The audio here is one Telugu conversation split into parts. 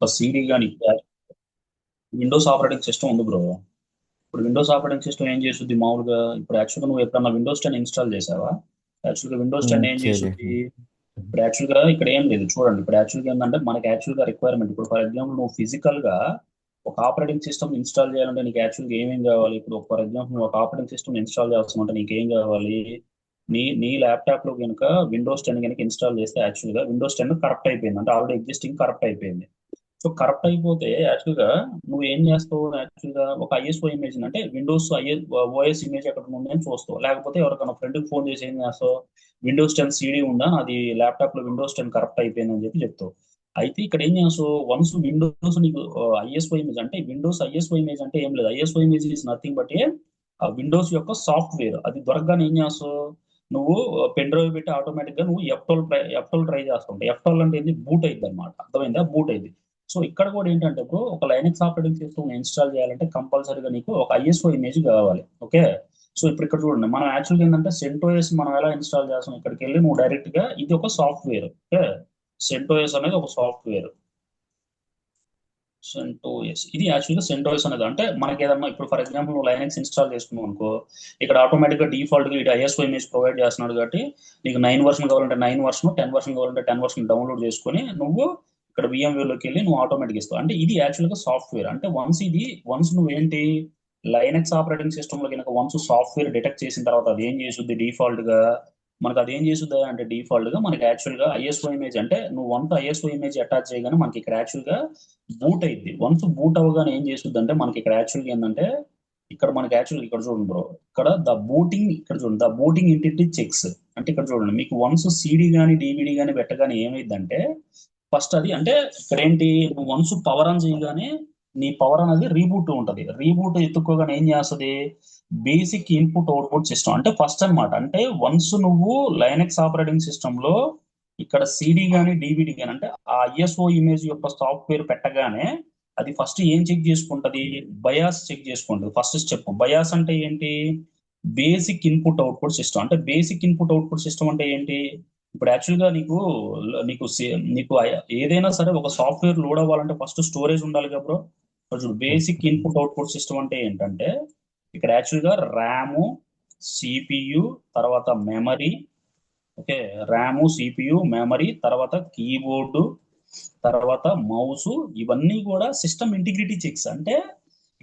ఒక సీడీ కానీ విండోస్ ఆపరేటింగ్ సిస్టమ్ ఉంది బ్రో. ఇప్పుడు విండోస్ ఆపరేటింగ్ సిస్టమ్ ఏం చేస్తుంది మామూలుగా, ఇప్పుడు యాక్చువల్గా నువ్వు ఎప్పుడన్నా విండోస్ 10 ఇన్స్టాల్ చేసావా? యాక్చువల్గా విండోస్ 10 ఏం చేస్తుంది? చేయలేదు. ఇప్పుడు యాక్చువల్గా ఇక్కడ ఏం లేదు చూడండి. ఇప్పుడు యాక్చువల్గా ఏంటంటే మనకి యాక్చువల్గా రిక్వైర్మెంట్, ఇప్పుడు ఫర్ ఎగ్జాంపుల్ నువ్వు ఫిజికల్ గా ఒక ఆపరేటింగ్ సిస్టమ్ ఇన్స్టాల్ చేయాలంటే నీకు యాక్చువల్గా ఏమేం కావాలి? ఇప్పుడు ఫర్ ఎగ్జాంపుల్ నువ్వు ఒక ఆపరేటింగ్ సిస్టమ్ ఇన్స్టాల్ చేస్తామంటే నీకు ఏం కావాలి? నీ నీ ల్యాప్టాప్ లో కనుక విండోస్ 10 కనుక ఇన్స్టాల్ చేస్తే యాక్చువల్గా విండోస్ 10 కరప్ట్ అయిపోయింది, అంటే ఆల్రెడీ ఎగ్జిస్టింగ్ కరప్ట్ అయిపోయింది. సో కరప్ట్ అయిపోతే యాక్చువల్ గా నువ్వు ఏం చేస్తావు? యాక్చువల్ గా ఒక ఐఎస్ఓ ఇమేజ్ అంటే విండోస్ ఓఎస్ ఇమేజ్ ఎక్కడ ఉంది అని చూస్తావు, లేకపోతే ఎవరికైనా ఫ్రెండ్ కి ఫోన్ చేసి ఏం చేస్తావు? విండోస్ 10 సీడీ ఉందా అది ల్యాప్టాప్ లో, విండోస్ 10 కరప్ట్ అయిపోయింది అని చెప్పి చెప్తావు. అయితే ఇక్కడ ఏం చేస్తావు? వన్స్ విండోస్ నీకు ఐఎస్ఓ ఇమేజ్ అంటే విండోస్ ఐఎస్ఓ ఇమేజ్ అంటే ఏం లేదు, ISO image is nothing but A Windows యొక్క సాఫ్ట్వేర్. అది దొరకగానే ఏం చేస్తావు? నువ్వు పెన్ డ్రైవ్ పెట్టి ఆటోమేటిక్ గా నువ్వు ఎఫ్టోల్ ట్రై చేస్తుంటావు. ఎఫ్టోల్ అంటే ఏంది? బూట్ అయింది అనమాట, అర్థమైందా? బూట్ అయింది. సో ఇక్కడ కూడా ఏంటంటే ఇప్పుడు ఒక లైనక్స్ ఆపరేటింగ్ సిస్టమ్ ఇన్స్టాల్ చేయాలంటే కంపల్సరీగా నీకు ఒక ఐఎస్ఓ ఇమేజ్ కావాలి. ఓకే. సో ఇప్పుడు ఇక్కడ చూడండి, మనం యాక్చువల్గా ఏంటంటే సెంటోఎస్ మనం ఎలా ఇన్స్టాల్ చేస్తాం? ఇక్కడికి వెళ్ళి నువ్వు డైరెక్ట్ గా ఇది ఒక సాఫ్ట్వేర్. ఓకే. సెంటోఎస్ అనేది ఒక సాఫ్ట్వేర్. సెంటోఎస్ ఇది యాక్చువల్గా సెంటోఎస్ అనేది అంటే మనకి ఏదన్నా ఇప్పుడు ఫర్ ఎగ్జాంపుల్ నువ్వు లైనక్స్ ఇన్స్టాల్ చేసుకున్నావు అనుకో, ఇక్కడ ఆటోమేటిక్ గా డిఫాల్ట్ గా ఇటు ఐఎస్ఓ ఇమేజ్ ప్రొవైడ్ చేస్తున్నాడు కాబట్టి నీకు 9 వర్షన్ కావాలంటే 9 వర్షన్, 10 వర్షన్ కావాలంటే 10 వర్షన్ డౌన్లోడ్ చేసుకొని నువ్వు ఇక్కడ VMware లోకి వెళ్ళి నువ్వు ఆటోమేటిక్ ఇస్తావు. అంటే ఇది యాక్చువల్ గా సాఫ్ట్వేర్. అంటే వన్స్ నువ్వు ఏంటి, లైనక్స్ ఆపరేటింగ్ సిస్టమ్ లో కనుక వన్స్ సాఫ్ట్వేర్ డిటెక్ట్ చేసిన తర్వాత అది ఏం చేస్తుంది డిఫాల్ట్ గా, మనకు అది ఏం చేస్తుంది అంటే డిఫాల్ట్ గా మనకి యాక్చువల్ గా ఐఎస్ఓ ఇమేజ్ అంటే నువ్వు వన్స్ ఐఎస్ఓ ఇమేజ్ అటాచ్ చేయగానే మనకి ఇక్కడ యాక్చువల్ గా బూట్ అయింది. వన్స్ బూట్ అవ్వగానే ఏం చేస్తుంది అంటే మనకి ఇక్కడ యాక్చువల్గా ఏంటంటే ఇక్కడ మనకి యాక్చువల్ ఇక్కడ చూడండి బ్రో, ఇక్కడ ద బూటింగ్, ఇక్కడ చూడండి ద బూటింగ్ ఇంటిటీ చెక్స్. అంటే ఇక్కడ చూడండి మీకు వన్స్ సిడి కానీ డివిడి కానీ పెట్టగానే ఏమైందంటే ఫస్ట్ అది అంటే ఇక్కడ ఏంటి, నువ్వు వన్స్ పవర్ ఆన్ చేయగానే నీ పవర్ అనేది రీబూట్ ఉంటది. రీబూట్ ఎత్తుక్కోగానే ఏం చేస్తుంది? బేసిక్ ఇన్పుట్ అవుట్పుట్ సిస్టమ్ అంటే ఫస్ట్ అన్నమాట. అంటే వన్స్ నువ్వు లైనక్స్ ఆపరేటింగ్ సిస్టమ్ లో ఇక్కడ సిడి కానీ డివిడి కానీ అంటే ఆ ఐఎస్ఓ ఇమేజ్ యొక్క సాఫ్ట్వేర్ పెట్టగానే అది ఫస్ట్ ఏం చెక్ చేసుకుంటది? బయాస్ చెక్ చేసుకుంటది. ఫస్ట్ స్టెప్ బయాస్ అంటే ఏంటి? Basic input output system. అంటే బేసిక్ ఇన్పుట్ అవుట్పుట్ సిస్టమ్ అంటే ఏంటి? ఇప్పుడు యాక్చువల్ గా నీకు ఏదైనా సరే ఒక సాఫ్ట్వేర్ లోడ్ అవ్వాలంటే ఫస్ట్ స్టోరేజ్ ఉండాలి కదా బ్రో. చూడు బేసిక్ ఇన్పుట్ అవుట్పుట్ సిస్టమ్ అంటే ఏంటంటే ఇక్కడ యాక్చువల్ గా ర్యామ్, సిపియు, తర్వాత memory. Okay. RAM, CPU, memory, తర్వాత కీబోర్డు, తర్వాత మౌస్, ఇవన్నీ కూడా సిస్టమ్ ఇంటిగ్రిటీ చెక్స్. అంటే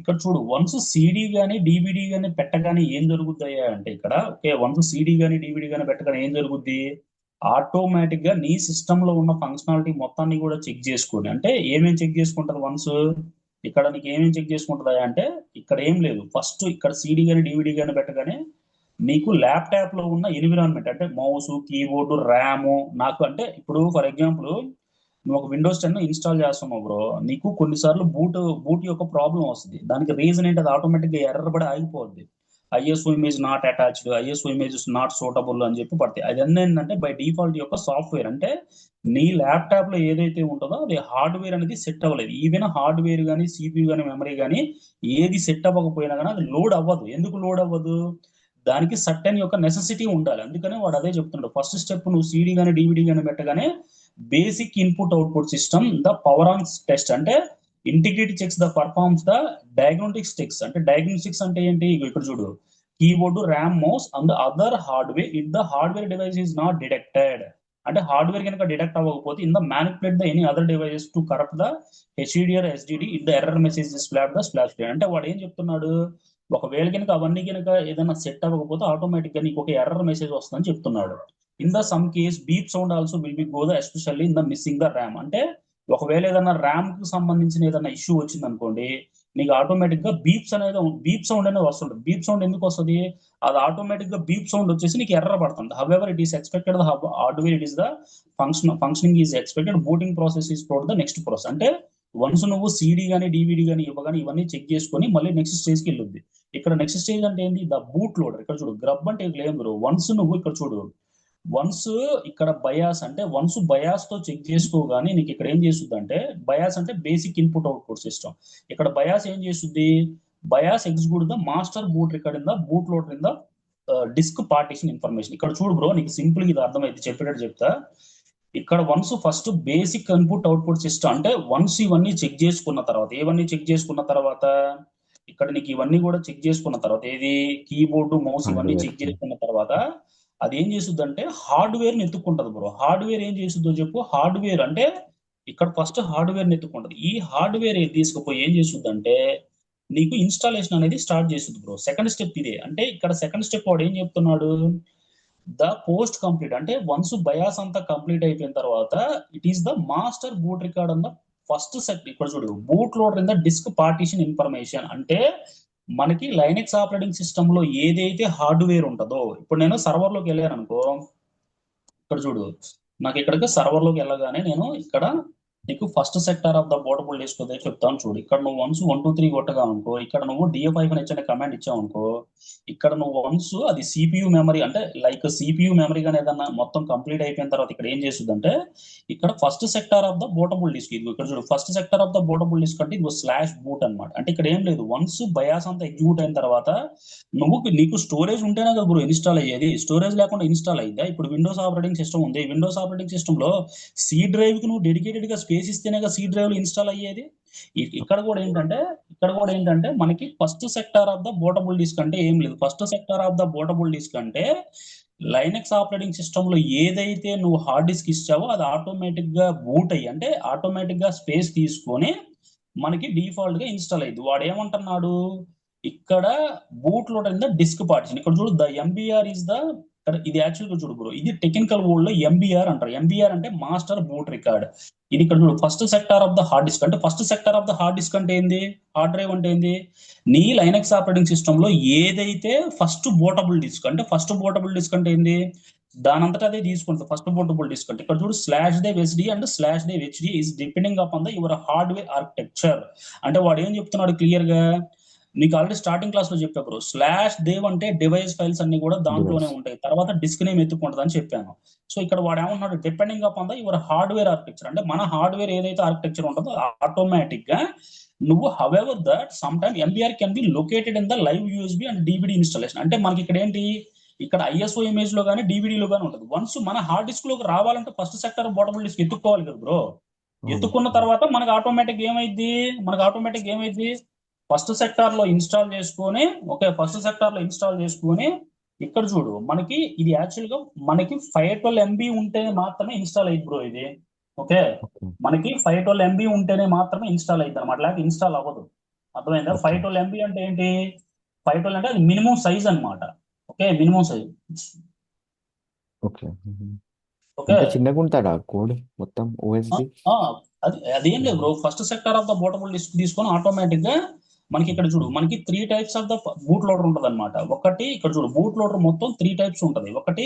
ఇక్కడ చూడు వన్స్ సిడి గానీ డివిడి గానీ పెట్టగానే ఏం జరుగుతాయా అంటే ఇక్కడ ఓకే వన్స్ సిడి గానీ డివిడి గానీ పెట్టగానే ఏం జరుగుద్ది? ఆటోమేటిక్ గా నీ సిస్టమ్ లో ఉన్న ఫంక్షనాలిటీ మొత్తాన్ని కూడా చెక్ చేసుకొని, అంటే ఏమేం చెక్ చేసుకుంటది వన్స్, ఇక్కడ నీకు ఏమేం చెక్ చేసుకుంటుందా అంటే ఇక్కడ ఏం లేదు, ఫస్ట్ ఇక్కడ సిడి గానీ డివిడి గానీ పెట్టగానే నీకు ల్యాప్టాప్ లో ఉన్న ఎన్విరాన్మెంట్ అంటే మౌస్, కీబోర్డు, ర్యామ్, నాకు అంటే ఇప్పుడు ఫర్ ఎగ్జాంపుల్ నువ్వు ఒక విండోస్ 10 ఇన్స్టాల్ చేస్తున్నావు బ్రో, నీకు కొన్నిసార్లు బూట్ యొక్క ప్రాబ్లం వస్తుంది. దానికి రీజన్ ఏంటి? అది ఆటోమేటిక్ గా ఎర్రర్ పడి ఆగిపోద్ది. ISO image not attached, ISO image not suitable అని చెప్పి పడతాయి. అది ఏంటంటే బై డిఫాల్ట్ యొక్క సాఫ్ట్వేర్. అంటే నీ ల్యాప్టాప్ లో ఏదైతే ఉంటుందో అది హార్డ్వేర్ అనేది సెట్ అవ్వలేదు. ఈవెన్ హార్డ్వేర్ కానీ సిపియు కానీ మెమరీ కానీ ఏది సెట్ అవ్వకపోయినా కానీ అది లోడ్ అవ్వదు. ఎందుకు లోడ్ అవ్వదు? దానికి సర్టెన్ యొక్క నెసెసిటీ ఉండాలి. అందుకనే వాడు అదే చెప్తున్నాడు. ఫస్ట్ స్టెప్ నువ్వు సిడి గానీ డివిడి గానీ పెట్టగానే basic input output system the power on test అంటే integrity checks the performs the diagnostics checks. అంటే డయాగ్నోస్టిక్స్ అంటే ఏంటి? ఇగో ఇక్కడ చూడు, keyboard, RAM, mouse and other hardware if the hardware device is not detected. అంటే హార్డ్వేర్ కనుక డిటెక్ట్ అవ్వకపోతే in the manipulate the any other devices to corrupt the HDR SDD if the error message slot the slash. అంటే వాడు ఏం చెప్తున్నాడు? ఒకవేళ కనుక అవన్నీ కనుక ఏదైనా సెట్ అవ్వకపోతే ఆటోమేటిక్ గా నీకు ఒక ఎర్రర్ మెసేజ్ వస్తుందని చెప్తున్నాడు. In the sum case beep sound also will be go the especially in the missing the RAM. అంటే ఒకవేళ ఏదైనా ర్యామ్ కి సంబంధించిన ఏదైనా ఇష్యూ వచ్చింది అనుకోండి, నీకు ఆటోమేటిక్ గా బీప్ సౌండ్ అనేది వస్తుంది. బీప్ సౌండ్ ఎందుకు వస్తుంది? అది ఆటోమేటిక్ గా బీప్ సౌండ్ వచ్చేసి నీకు ఎర్ర పడుతుంది. However it is expected the hardware it is the functioning is expected booting process is prod the next process. అంటే వన్స్ నువ్వు సిడి గానీ డివిడి గానీ ఇవ్వగానే ఇవన్నీ చెక్ చేసుకొని మళ్ళీ నెక్స్ట్ స్టేజ్ కి వెళ్ళొద్ది. ఇక్కడ నెక్స్ట్ స్టేజ్ అంటే ఏంటి? The boot loader. ఇక్కడ చూడు గ్రబ్ అంటే ఏం లేదు. వన్స్ నువ్వు ఇక్కడ చూడు, వన్స్ ఇక్కడ బయాస్ అంటే వన్స్ బయాస్ తో చెక్ చేసుకోగానే నీకు ఇక్కడ ఏం చేస్తుంది అంటే బయాస్ అంటే బేసిక్ ఇన్పుట్ అవుట్పుట్ సిస్టమ్. ఇక్కడ బయాస్ ఏం చేస్తుంది? BIOS execute the master boot record in the boot loader in the disk partition information. ఇక్కడ చూడు బ్రో, నీకు సింపుల్ ఇది అర్థమైతే చెప్పేటట్టు చెప్తా. ఇక్కడ once first basic input output system అంటే వన్స్ ఇవన్నీ చెక్ చేసుకున్న తర్వాత ఏవన్నీ చెక్ చేసుకున్న తర్వాత ఇక్కడ నీకు ఇవన్నీ కూడా చెక్ చేసుకున్న తర్వాత ఏది కీబోర్డు మౌస్ ఇవన్నీ హార్డ్వేర్. చెక్ చేసుకున్న తర్వాత అది ఏం చేస్తుంది అంటే హార్డ్వేర్ ని ఎత్తుక్కుంటది బ్రో. హార్డ్వేర్ ఏం చేస్తుందో చెప్పు. హార్డ్వేర్ అంటే ఇక్కడ ఫస్ట్ హార్డ్వేర్ ని ఎత్తుక్కుంటది. ఈ హార్డ్వేర్ తీసుకుపోయి ఏం చేస్తుంది అంటే నీకు ఇన్స్టాలేషన్ అనేది స్టార్ట్ చేస్తుంది బ్రో. సెకండ్ స్టెప్ ఇదే. అంటే ఇక్కడ సెకండ్ స్టెప్ వాడు ఏం చెప్తున్నాడు, ద పోస్ట్ కంప్లీట్ అంటే వన్స్ బయాస్ అంతా కంప్లీట్ అయిపోయిన తర్వాత it is the master boot record on the first set. ఇక్కడ చూడు, boot loader in the disk partition information అంటే మనకి లైనెక్స్ ఆపరేటింగ్ సిస్టమ్ లో ఏదైతే హార్డ్వేర్ ఉంటుందో, ఇప్పుడు నేను సర్వర్ లోకి వెళ్ళాను అనుకో, ఇక్కడ చూడు, నాకు ఇక్కడికి సర్వర్ లోకి వెళ్ళగానే నేను ఇక్కడ నీకు first sector of the portable disk చెప్తాను చూడు. ఇక్కడ నువ్వు వన్స్ 1 2 3 కొట్టగా అనుకో, ఇక్కడ నువ్వు డిఎఫ్ అనే కమాండ్ ఇచ్చావు అనుకో, ఇక్కడ నువ్వు వన్స్ అది సిపియు మెమరీ అంటే లైక్ సిపియు మెమరీ కానీ ఏదన్నా మొత్తం కంప్లీట్ అయిపోయిన తర్వాత ఇక్కడ ఏం చేస్తుంది అంటే ఇక్కడ first sector of the bootable disk ఇది ఇక్కడ చూడు. First sector of the bootable disk అంటే ఇది స్లాష్ బూట్ అన్నమాట. అంటే ఇక్కడ ఏం లేదు, వన్స్ బయాస్ అంతా ఎగ్జిక్యూట్ అయిన తర్వాత నీకు స్టోరేజ్ ఉంటేనే కదా బ్రో ఇన్స్టాల్ అయ్యేది. స్టోరేజ్ లేకుండా ఇన్స్టాల్ అయ్యిందా? ఇప్పుడు విండోస్ ఆపరేటింగ్ సిస్టమ్ ఉంది. విండోస్ ఆపరేటింగ్ సిస్టమ్ లో సి డ్రైవ్ కి నువ్వు డెడికేటెడ్ గా స్పేస్ ఇస్తేనే కదా సి డ్రైవ్ లో ఇన్స్టాల్ అయ్యేది. ఇక్కడ కూడా ఏంటంటే మనకి first sector of the bootable disk అంటే ఏం లేదు. First sector of the bootable disk అంటే లైనక్స్ ఆపరేటింగ్ సిస్టమ్ లో ఏదైతే నువ్వు హార్డ్ డిస్క్ ఇచ్చావో అది ఆటోమేటిక్ గా బూట్ అయ్యి అంటే ఆటోమేటిక్ గా స్పేస్ తీసుకొని మనకి డిఫాల్ట్ గా ఇన్స్టాల్ అయ్యింది. వాడు ఏమంటున్నాడు ఇక్కడ boot load in the disk partition. ఇక్కడ చూడు, ద ఎంబీఆర్ ఇస్ ద ఇది యాక్చువల్గా చూడు బ్రో, ఇది టెక్నికల్ వర్డ్ లో ఎంబీఆర్ అంటారు. ఎంబీఆర్ అంటే మాస్టర్ బూట్ రికార్డ్. ఇది ఇక్కడ చూడు, first sector of the hard disk అంటే first sector of the hard disk అంటే ఏంది, హార్డ్ డ్రైవ్ అంటే ఏంది, నీ లైనక్స్ ఆపరేటింగ్ సిస్టమ్ లో ఏదైతే ఫస్ట్ బోటబుల్ డిస్క్ అంటే ఫస్ట్ బోటబుల్ డిస్క్ అంటే ఏంది, దానంతటా అదే తీసుకుంటుంది ఫస్ట్ బోటబుల్ డిస్క్ అంటే. ఇక్కడ చూడు, slash dev HD and slash dev HD is depending upon the your hardware architecture. అంటే వాడు ఏం చెప్తున్నాడు క్లియర్ గా, నీకు ఆల్రెడీ స్టార్టింగ్ క్లాస్ లో చెప్పా బ్రో, స్లాష్ దేవ్ అంటే డివైస్ ఫైల్స్ అన్ని కూడా దాంట్లోనే డివైస్. ఉంటాయి, తర్వాత డిస్క్ నేమ్ ఎత్తుకుంటుంది అని చెప్పాను. సో ఇక్కడ వాడు ఏమన్నాడు, depending upon the your hardware architecture అంటే మన హార్డ్వేర్ ఏదైతే ఆర్కిటెక్చర్ ఉంటుందో ఆటోమేటిక్ గా నువ్వు however that some time MBR can be located in the live USB and DVD installation. అంటే మనకి ఇక్కడ ఏంటి, ఇక్కడ ఐఎస్ఓ ఇమేజ్ లో కానీ డివిడిలో కానీ ఉంటుంది. వన్స్ మన హార్డ్ డిస్క్ లోకి రావాలంటే ఫస్ట్ సెక్టర్ బోటబుల్ డిస్క్ ఎత్తుక్కోవాలి కదా బ్రో. ఎత్తుకున్న తర్వాత మనకు ఆటోమేటిక్ ఏమైంది ఫస్ట్ సెక్టార్ లో ఇన్స్టాల్ చేసుకొని, ఓకే, ఫస్ట్ సెక్టార్ లో ఇన్స్టాల్ చేసుకొని ఇక్కడ చూడు, మనకి ఇది యాక్చువల్ గా మనకి 512 MB ఉంటేనే మాత్రమే ఇన్స్టాల్ అయ్యింది బ్రో ఇది. Okay, okay. మనకి 512 MB ఉంటేనే మాత్రమే ఇన్స్టాల్ అయ్యింది అనమాట, లేకపోతే ఇన్స్టాల్ అవ్వదు. అర్థమైందా? ఓకే. 512 MB అంటే ఏంటి, 512 అంటే అది మినిమం సైజ్ అన్నమాట. Okay, minimum size. Okay. Okay, అంత చిన్నగా ఉంటాడా కోడ్ మొత్తం ఓఎస్డి? ఆ, అదేం లేదు bro. First sector of the bootable disk తీసుకొని ఆటోమేటిక్ గా మనకి ఇక్కడ చూడు, మనకి 3 types of the boot loader ఉంటది అనమాట. ఒకటి ఇక్కడ చూడు, బూట్ లోడర్ మొత్తం 3 టైప్స్ ఉంటది. ఒకటి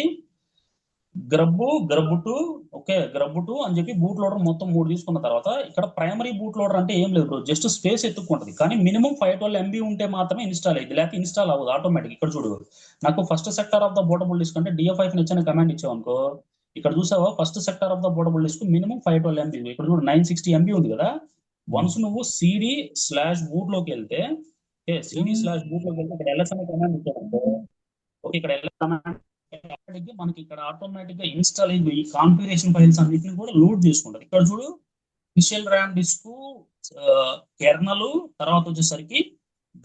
గ్రబ్ 2, ఓకే, గ్రబ్ 2 అని చెప్పి బూట్ లోడర్ మొత్తం 3 తీసుకున్న తర్వాత ఇక్కడ ప్రైమరీ బూట్ లోడర్ అంటే ఏం లేదు బ్రో, జస్ట్ స్పేస్ ఎత్తుకుంటది. కానీ మినిమం 512 MB ఉంటే మాత్రమే ఇన్స్టాల్ అయ్యింది, లేకపోతే ఇన్స్టాల్ అవ్వదు ఆటోమేటిక్. ఇక్కడ చూడు, నాకు first sector of the bootable disk అంటే డిఎఫ్ నచ్చిన కమాండ్ ఇచ్చావు అనుకో, ఇక్కడ చూసావా first sector of the bootable disk minimum 512 MB. ఇక్కడ చూడు 960 MB ఉంది కదా. వన్స్ నువ్వు సిడి స్లాష్ బూట్ లోకి వెళ్తే, సిడి స్లాష్ బూట్ లోకి వెళ్తే ఇక్కడ ఎల్ఎస్ అనే కమాండ్ ఇచ్చావు అనుకో, ఓకే, ఇక్కడ ఎల్ఎస్ కమాండ్ మనకి ఇక్కడ ఆటోమేటిక్ గా ఇన్స్టాల్ అయ్యి ఈ కాన్ఫిగరేషన్ ఫైల్స్ అన్నిటిని కూడా లోడ్ చేసుకుంటది. ఇక్కడ చూడు, ఇనిషియల్ ర్యామ్ డిస్క్, కెర్నల్, తర్వాత వచ్చేసరికి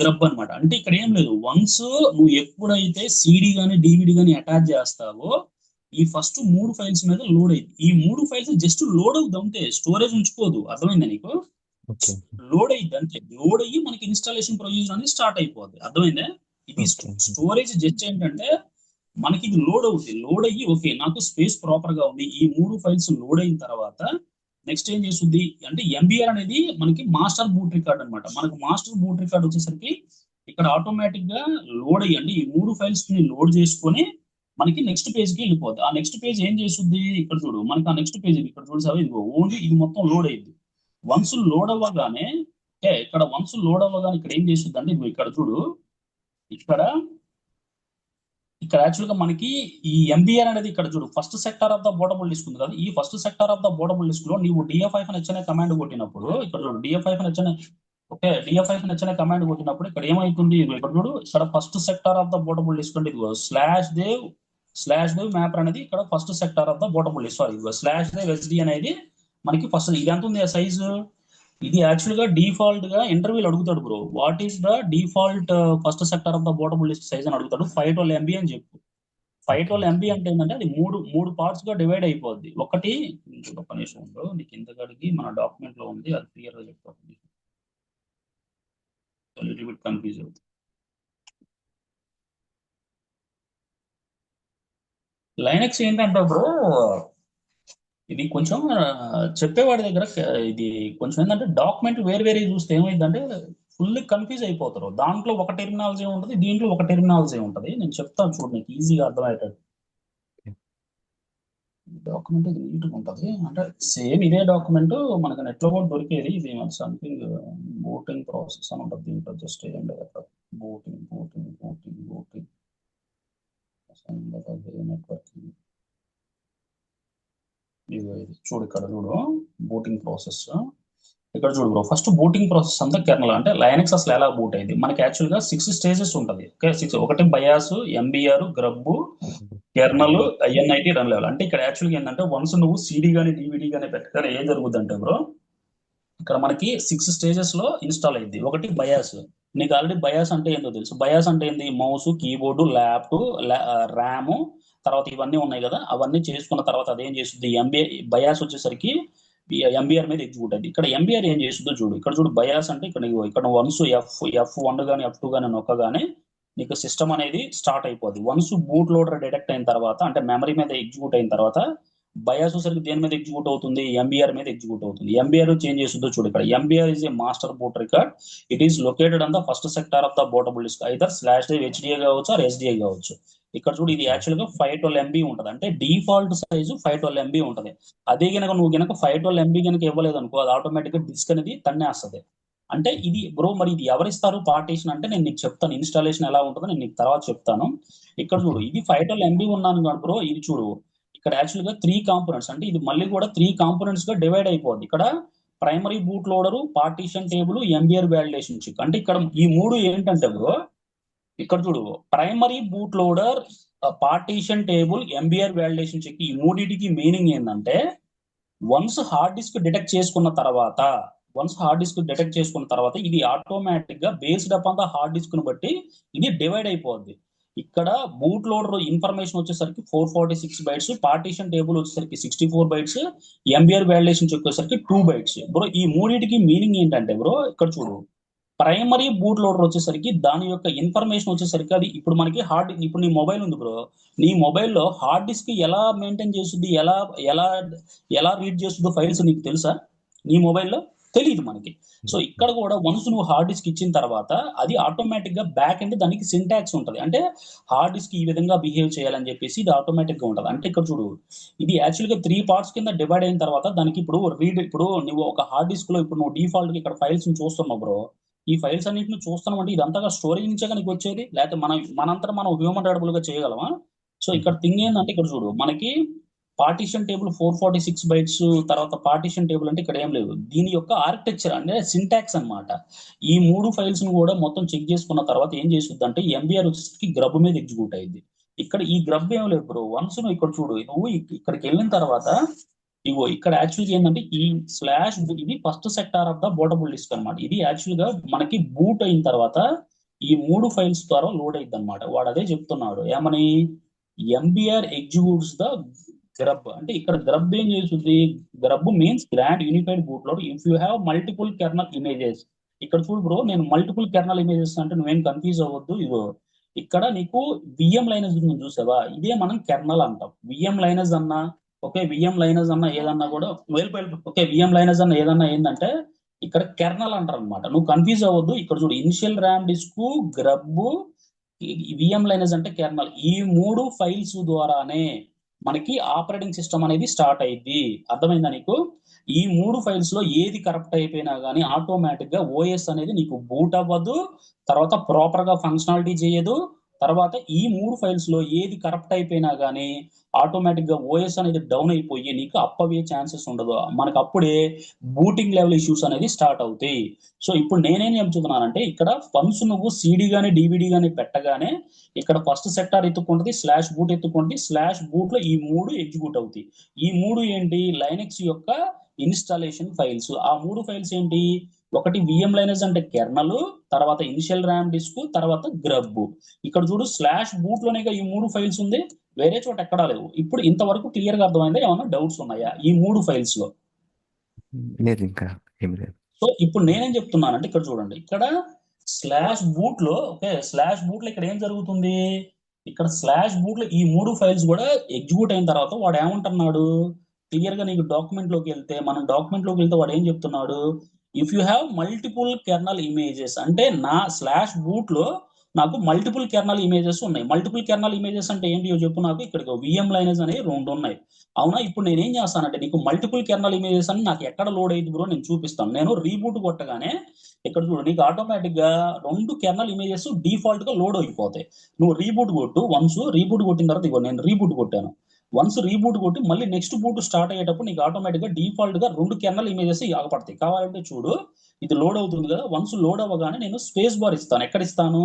గ్రబ్ అన్నమాట. అంటే ఇక్కడ ఏం లేదు, వన్స్ నువ్వు ఎప్పుడైతే సిడి గానీ డివిడి గానీ అటాచ్ చేస్తావో ఈ ఫస్ట్ 3 ఫైల్స్ మీద లోడ్ అయ్యింది. ఈ 3 ఫైల్స్ జస్ట్ లోడ్ అవుతుంది అంతే, స్టోరేజ్ ఉంచుకోదు. అర్థమైందా నీకు? ఓకే. లోడ్ అయ్యింది అంతే. లోడ్ అయ్యి మనకి ఇన్స్టాలేషన్ ప్రొసీజర్ అనేది స్టార్ట్ అయిపోద్ది. అర్థమైందా? ఇది ఓకే. స్టోరేజ్ జస్ట్ ఏంటంటే మనకి ఇది లోడ్ అవుతుంది. లోడ్ అయ్యి ఓకే నాకు స్పేస్ ప్రాపర్ గా ఉంది, ఈ 3 ఫైల్స్ లోడ్ అయిన తర్వాత నెక్స్ట్ ఏం చేస్తుంది అంటే ఎంబీఆర్ అనేది మనకి మాస్టర్ బూట్ రికార్డ్ అనమాట. మనకు మాస్టర్ బూట్ రికార్డ్ వచ్చేసరికి ఇక్కడ ఆటోమేటిక్ గా లోడ్ అయ్యండి ఈ 3 ఫైల్స్ ని లోడ్ చేసుకొని మనకి నెక్స్ట్ పేజ్ కి వెళ్ళిపోద్ది. ఆ నెక్స్ట్ పేజ్ ఏం చేస్తుంది, ఇక్కడ చూడు, మనకి ఆ నెక్స్ట్ పేజ్ ఇక్కడ చూసావా, ఇది ఓన్లీ ఇది మొత్తం లోడ్ అయ్యింది. వన్స్ లోడ్ అవ్వగానే ఇక్కడ ఏం చేస్తుంది అంటే ఇది ఇక్కడ చూడు, ఇక్కడ ఇక్కడ యాక్చువల్ గా మనకి ఈ ఎంబీఆర్ అనేది ఇక్కడ చూడు, first sector of the bootable disk ఉంది కదా. ఈ first sector of the bootable disk లో నీవు డిఎఫ్ కమాండ్ కొట్టినప్పుడు ఇక్కడ చూడు, డిఎఫ్ కమాండ్ కొట్టినప్పుడు ఇక్కడ ఏమైతుంది, ఇక్కడ చూడు, ఇక్కడ first sector of the bootable disk అంటే ఇదిగో slash dev slash drive map అనేది ఇక్కడ first sector of the bootable sorry slash drive SD అనేది మనకి ఫస్ట్ ఇది ఎంత ఉంది ఆ సైజు. ఇది యాక్చువల్ గా డిఫాల్ట్ గా ఇంటర్వ్యూలు అడుగుతాడు bro, what is the default first sector of the bootable list size అని అడుగుతాడు. 512 MB అని చెప్పు. 512 MB అంటే ఏంటంటే అది మూడు మూడు పార్ట్స్ గా డివైడ్ అయిపోద్ది. ఒకటి ఒక నిమిషం ఉండు, నీకు ఇంతకాడికి మన డాక్యుమెంట్ లో ఉంది, అది క్లియర్ గా చెప్తాను. లిటిల్ బిట్ కన్ఫ్యూజ్ అవుతుంది. లైనక్స్ ఏంటంటే బ్రో ఇది కొంచెం చెప్పేవాడి దగ్గర ఇది కొంచెం ఏంటంటే డాక్యుమెంట్ వేరు వేరే చూస్తే ఏమైందంటే ఫుల్ కన్ఫ్యూజ్ అయిపోతారు. దాంట్లో ఒక టెర్మినాలజీ ఉంటుంది, దీంట్లో ఒక టెర్మినాలజీ ఉంటుంది. నేను చెప్తాను చూడు, నీకు ఈజీగా అర్థమయ్యేటట్టు. డాక్యుమెంట్ నీట్గా ఉంటుంది, అంటే సేమ్ ఇదే డాక్యుమెంట్ మనకు నెట్లో కూడా దొరికేది. ఇది సంథింగ్ బూటింగ్ ప్రాసెస్ అని ఉంటుంది దీంట్లో. జస్ట్ ఏం లేదు అక్కడ, booting booting booting booting networking. ఇది చూడు, ఇక్కడ చూడు బూటింగ్ ప్రాసెస్. ఇక్కడ చూడు బ్రో, ఫస్ట్ బూటింగ్ ప్రాసెస్ అంతా కెర్నల్. అంటే లైనక్స్ అసలు ఎలా బూట్ అయింది మనకి యాక్చువల్ గా 6 స్టేజెస్ ఉంటుంది. ఓకే 6, ఒకటి BIOS, MBR, GRUB, kernel, INIT, run level. అంటే ఇక్కడ యాక్చువల్గా ఏంటంటే వన్స్ నువ్వు సిడి కానీ డివిడి కానీ పెట్టగానే ఏం జరుగుద్ది అంటే బ్రో, ఇక్కడ మనకి 6 స్టేజెస్ లో ఇన్స్టాల్ అయింది. ఒకటి బయాస్, నీకు ఆల్రెడీ బయాస్ అంటే ఏందో తెలుసు. బయాస్ అంటే ఏంది, మౌస్, కీబోర్డు, ర్యామ్, తర్వాత ఇవన్నీ ఉన్నాయి కదా, అవన్నీ చేసుకున్న తర్వాత అదేం చేస్తుంది, బయాస్ వచ్చేసరికి ఎంబీఆర్ మీద ఎగ్జిక్యూట్ అయింది. ఇక్కడ ఎంబీఆర్ ఏం చేస్తుందో చూడు, ఇక్కడ చూడు బయాస్ అంటే ఇక్కడ ఇక్కడ వన్స్ F1 కానీ F2 కానీ నొక్కగానే నీకు సిస్టమ్ అనేది స్టార్ట్ అయిపోద్ది. వన్స్ బూట్ లోడర్ డిటెక్ట్ అయిన తర్వాత, అంటే మెమరీ మీద ఎగ్జిక్యూట్ అయిన తర్వాత బయాస్ వచ్చేసరికి దేని మీద ఎగ్జిక్యూట్ అవుతుంది, ఎంబీఆర్ మీద ఎగ్జిక్యూట్ అవుతుంది. ఎంబీఆర్ చేంజ్ చేస్తుందో చూడు, ఇక్కడ MBR is a master boot record. It is located on the first sector of the bootable disk, either slash drive HDA కావచ్చు ఆర్ ఎస్డిఏ కావచ్చు. ఇక్కడ చూడు ఇది యాక్చువల్ గా 512 MB ఉంటుంది, అంటే డిఫాల్ట్ సైజు 512 MB ఉంటుంది. అదే కనుక నువ్వు కనుక 512 MB కనుక ఇవ్వలేదు అనుకో, అది ఆటోమేటిక్ గా డిస్క్ అనేది తన్నేస్తుంది. అంటే ఇది బ్రో మరి ఇది ఎవరిస్తారు పార్టీషన్ అంటే నేను నీకు చెప్తాను, ఇన్స్టాలేషన్ ఎలా ఉంటుందో నేను నీకు తర్వాత చెప్తాను. ఇక్కడ చూడు ఇది 512 MB ఉన్నాను కాదు బ్రో, ఇది చూడు ఇక్కడ యాక్చువల్ గా 3 కాంపోనెంట్స్, అంటే ఇది మళ్ళీ కూడా 3 కాంపోనెంట్స్ గా డివైడ్ అయిపోద్ది. ఇక్కడ primary boot loader, partition table, MBR validation check. అంటే ఇక్కడ ఈ మూడు ఏంటంటే బ్రో, ఇక్కడ చూడు primary boot loader, partition table, MBR validation check, ఈ మూడింటికి మీనింగ్ ఏంటంటే వన్స్ హార్డ్ డిస్క్ డిటెక్ట్ చేసుకున్న తర్వాత ఇది ఆటోమేటిక్ గా based upon the hard disc ను బట్టి ఇది డివైడ్ అయిపోద్ది. ఇక్కడ బూట్ లోడర్ ఇన్ఫర్మేషన్ వచ్చేసరికి 446 బైట్స్, పార్టీషన్ టేబుల్ వచ్చేసరికి 64 బైట్స్, ఎంబీఆర్ వ్యాలిడేషన్ చెక్ వచ్చేసరికి 2 బైట్స్. బ్రో ఈ మూడింటికి మీనింగ్ ఏంటంటే బ్రో, ఇక్కడ చూడు ప్రైమరీ బూట్ లోడర్ వచ్చేసరికి దాని యొక్క ఇన్ఫర్మేషన్ వచ్చేసరికి అది ఇప్పుడు మనకి ఇప్పుడు నీ మొబైల్ ఉంది బ్రో, నీ మొబైల్లో హార్డ్ డిస్క్ ఎలా మెయింటైన్ చేస్తుంది, ఎలా ఎలా ఎలా రీడ్ చేస్తుందో ఫైల్స్ నీకు తెలుసా, నీ మొబైల్లో తెలియదు మనకి. సో ఇక్కడ కూడా వన్స్ నువ్వు హార్డ్ డిస్క్ ఇచ్చిన తర్వాత అది ఆటోమేటిక్ గా బ్యాక్ ఎండ్ దానికి సింటాక్స్ ఉంటుంది, అంటే హార్డ్ డిస్క్ ఈ విధంగా బిహేవ్ చేయాలని చెప్పేసి ఇది ఆటోమేటిక్ గా ఉంటుంది. అంటే ఇక్కడ చూడు ఇది యాక్చువల్ గా 3 పార్ట్స్ కింద డివైడ్ అయిన తర్వాత దానికి ఇప్పుడు నువ్వు ఒక హార్డ్ డిస్క్ లో ఇప్పుడు నువ్వు డిఫాల్ట్ గా ఇక్కడ ఫైల్స్ చూస్తున్నావు బ్రో, ఈ ఫైల్స్ అన్నింటిని చూస్తున్నాం అంటే ఇదంతగా స్టోరేజ్ నుంచే కనుక వచ్చేది, లేకపోతే మనంతా మనం హ్యూమన్ రైడబుల్ గా చేయగలమా. సో ఇక్కడ థింగ్ ఏంటంటే ఇక్కడ చూడు మనకి పార్టీషన్ టేబుల్ 446 బైట్స్, తర్వాత పార్టీషన్ టేబుల్ అంటే ఇక్కడ ఏం లేదు, దీని యొక్క ఆర్కిటెక్చర్ అంటే సింటాక్స్ అన్నమాట. ఈ 3 ఫైల్స్ ను కూడా మొత్తం చెక్ చేసుకున్న తర్వాత ఏం చేస్తుంది అంటే ఎంబీఆర్ వచ్చేసరికి గ్రబ్ మీద ఎగ్జిక్యూట్ అయింది. ఇక్కడ ఈ గ్రబ్ ఏం లేదు బ్రో, వన్స్ నువ్వు ఇక్కడ చూడు, నువ్వు ఇక్కడికి వెళ్ళిన తర్వాత ఇగో ఇక్కడ యాక్చువల్గా ఏంటంటే ఈ స్లాష్ ఇది first sector of the bootable disk అనమాట. ఇది యాక్చువల్ గా మనకి బూట్ అయిన తర్వాత ఈ 3 ఫైల్స్ ద్వారా లోడ్ అయింది అనమాట. వాడు అదే చెప్తున్నాడు ఏమని, ఎంబీఆర్ ఎగ్జిక్యూట్స్ ద గ్రబ్. అంటే ఇక్కడ గ్రబ్ ఏం చేస్తుంది, GRUB means grand unified boot load if you have multiple kernel images. ఇక్కడ చూడు బ్రో, నేను మల్టిపుల్ కెర్నల్ ఇమేజెస్ అంటే నువ్వేం కన్ఫ్యూజ్ అవ్వద్దు. ఇగో ఇక్కడ నీకు విఎం లైనస్ చూసావా, ఇదే మనం కెర్నల్ అంటాం. విఎం లైనస్ అన్నా ఓకే, విఎం లైనస్ అన్న ఏదన్నా కూడా ఓకే, విఎం లైనస్ అన్న ఏదన్నా ఏంటంటే ఇక్కడ కెర్నల్ అంటారు అనమాట. నువ్వు కన్ఫ్యూజ్ అవ్వద్దు. ఇక్కడ చూడు initial RAM disk, GRUB, VM Linux అంటే కెర్నల్. ఈ 3 ఫైల్స్ ద్వారానే మనకి ఆపరేటింగ్ సిస్టమ్ అనేది స్టార్ట్ అయ్యింది. అర్థమైందా నీకు. ఈ 3 ఫైల్స్ లో ఏది కరప్ట్ అయిపోయినా కానీ ఆటోమేటిక్ గా ఓఎస్ అనేది నీకు బూట్ అవ్వదు, తర్వాత ప్రాపర్ గా ఫంక్షనాలిటీ చేయదు. తర్వాత ఈ 3 ఫైల్స్ లో ఏది కరప్ట్ అయిపోయినా కానీ ఆటోమేటిక్ గా ఓఎస్ అనేది డౌన్ అయిపోయి నీకు అప్పవే ఛాన్సెస్ ఉండదు. మనకు అప్పుడే బూటింగ్ లెవెల్ ఇష్యూస్ అనేది స్టార్ట్ అవుతాయి. సో ఇప్పుడు నేనేం చెప్తున్నానంటే ఇక్కడ ఫండ్స్ నువ్వు సిడి గానీ డివిడి గానీ పెట్టగానే ఇక్కడ ఫస్ట్ సెక్టార్ ఎత్తుకుంటుంది, స్లాష్ బూట్ ఎత్తుకుంటుంది, స్లాష్ బూట్ లో ఈ మూడు ఎగ్జిక్యూట్ అవుతాయి. ఈ మూడు ఏంటి, లైనక్స్ యొక్క ఇన్స్టాలేషన్ ఫైల్స్. ఆ మూడు ఫైల్స్ ఏంటి, ఒకటి విఎం లైనస్ అంటే కెర్నల్, తర్వాత ఇనిషియల్ ర్యామ్ డిస్క్, తర్వాత గ్రబ్. ఇక్కడ చూడు స్లాష్ బూట్ లోనే ఈ మూడు ఫైల్స్ ఉంది, వేరే చోట ఎక్కడా లేవు. ఇప్పుడు ఇంతవరకు క్లియర్ గా అర్థమైందా, ఏమన్నా డౌట్స్ ఉన్నాయా ఈ మూడు ఫైల్స్ లో? లేదు, ఇంకా ఏం లేదు. సో ఇప్పుడు నేనేం చెప్తున్నానంటే ఇక్కడ చూడండి, ఇక్కడ స్లాష్ బూట్ లో, ఓకే, స్లాష్ బూట్ లో ఇక్కడ ఏం జరుగుతుంది, ఇక్కడ స్లాష్ బూట్ లో ఈ మూడు ఫైల్స్ కూడా ఎగ్జిక్యూట్ అయిన తర్వాత వాడు ఏమంటున్నాడు, క్లియర్ గా నీకు డాక్యుమెంట్ లోకి వెళ్తే, మనం డాక్యుమెంట్ లోకి వెళ్తే వాడు ఏం చెప్తున్నాడు, if you have multiple kernel images, అంటే నా స్లాష్ బూట్ లో నాకు మల్టిపుల్ కెర్నల్ ఇమేజెస్ ఉన్నాయి. మల్టిపుల్ కెర్నల్ ఇమేజెస్ అంటే ఏంటి చెప్పు నాకు. ఇక్కడ విఎం లైనస్ అనేవి రెండు ఉన్నాయి, అవునా. ఇప్పుడు నేను ఏం చేస్తానంటే నీకు మల్టిపుల్ కెర్నల్ ఇమేజెస్ అని నాకు ఎక్కడ లోడ్ అయ్యింది బ్రో నేను చూపిస్తాను. నేను రీబూట్ కొట్టగానే ఇక్కడ చూడు నీకు ఆటోమేటిక్ గా రెండు కెర్నల్ ఇమేజెస్ డిఫాల్ట్ గా లోడ్ అయిపోతాయి. నువ్వు రీబూట్ కొట్టు, వన్స్ రీబూట్ కొట్టిన తర్వాత ఇగో నేను రీబూట్ కొట్టాను, వన్స్ రీబూట్ కొట్టి మళ్ళీ నెక్స్ట్ బూట్ స్టార్ట్ అయ్యేటప్పుడు నీకు ఆటోమేటిక్ గా డిఫాల్ట్ గా రెండు కెర్నల్ ఇమేజెస్ ఆగపడతాయి. కావాలంటే చూడు, ఇది లోడ్ అవుతుంది కదా, వన్స్ లోడ్ అవ్వగానే నేను స్పేస్ బార్ ఇస్తాను. ఎక్కడ ఇస్తాను,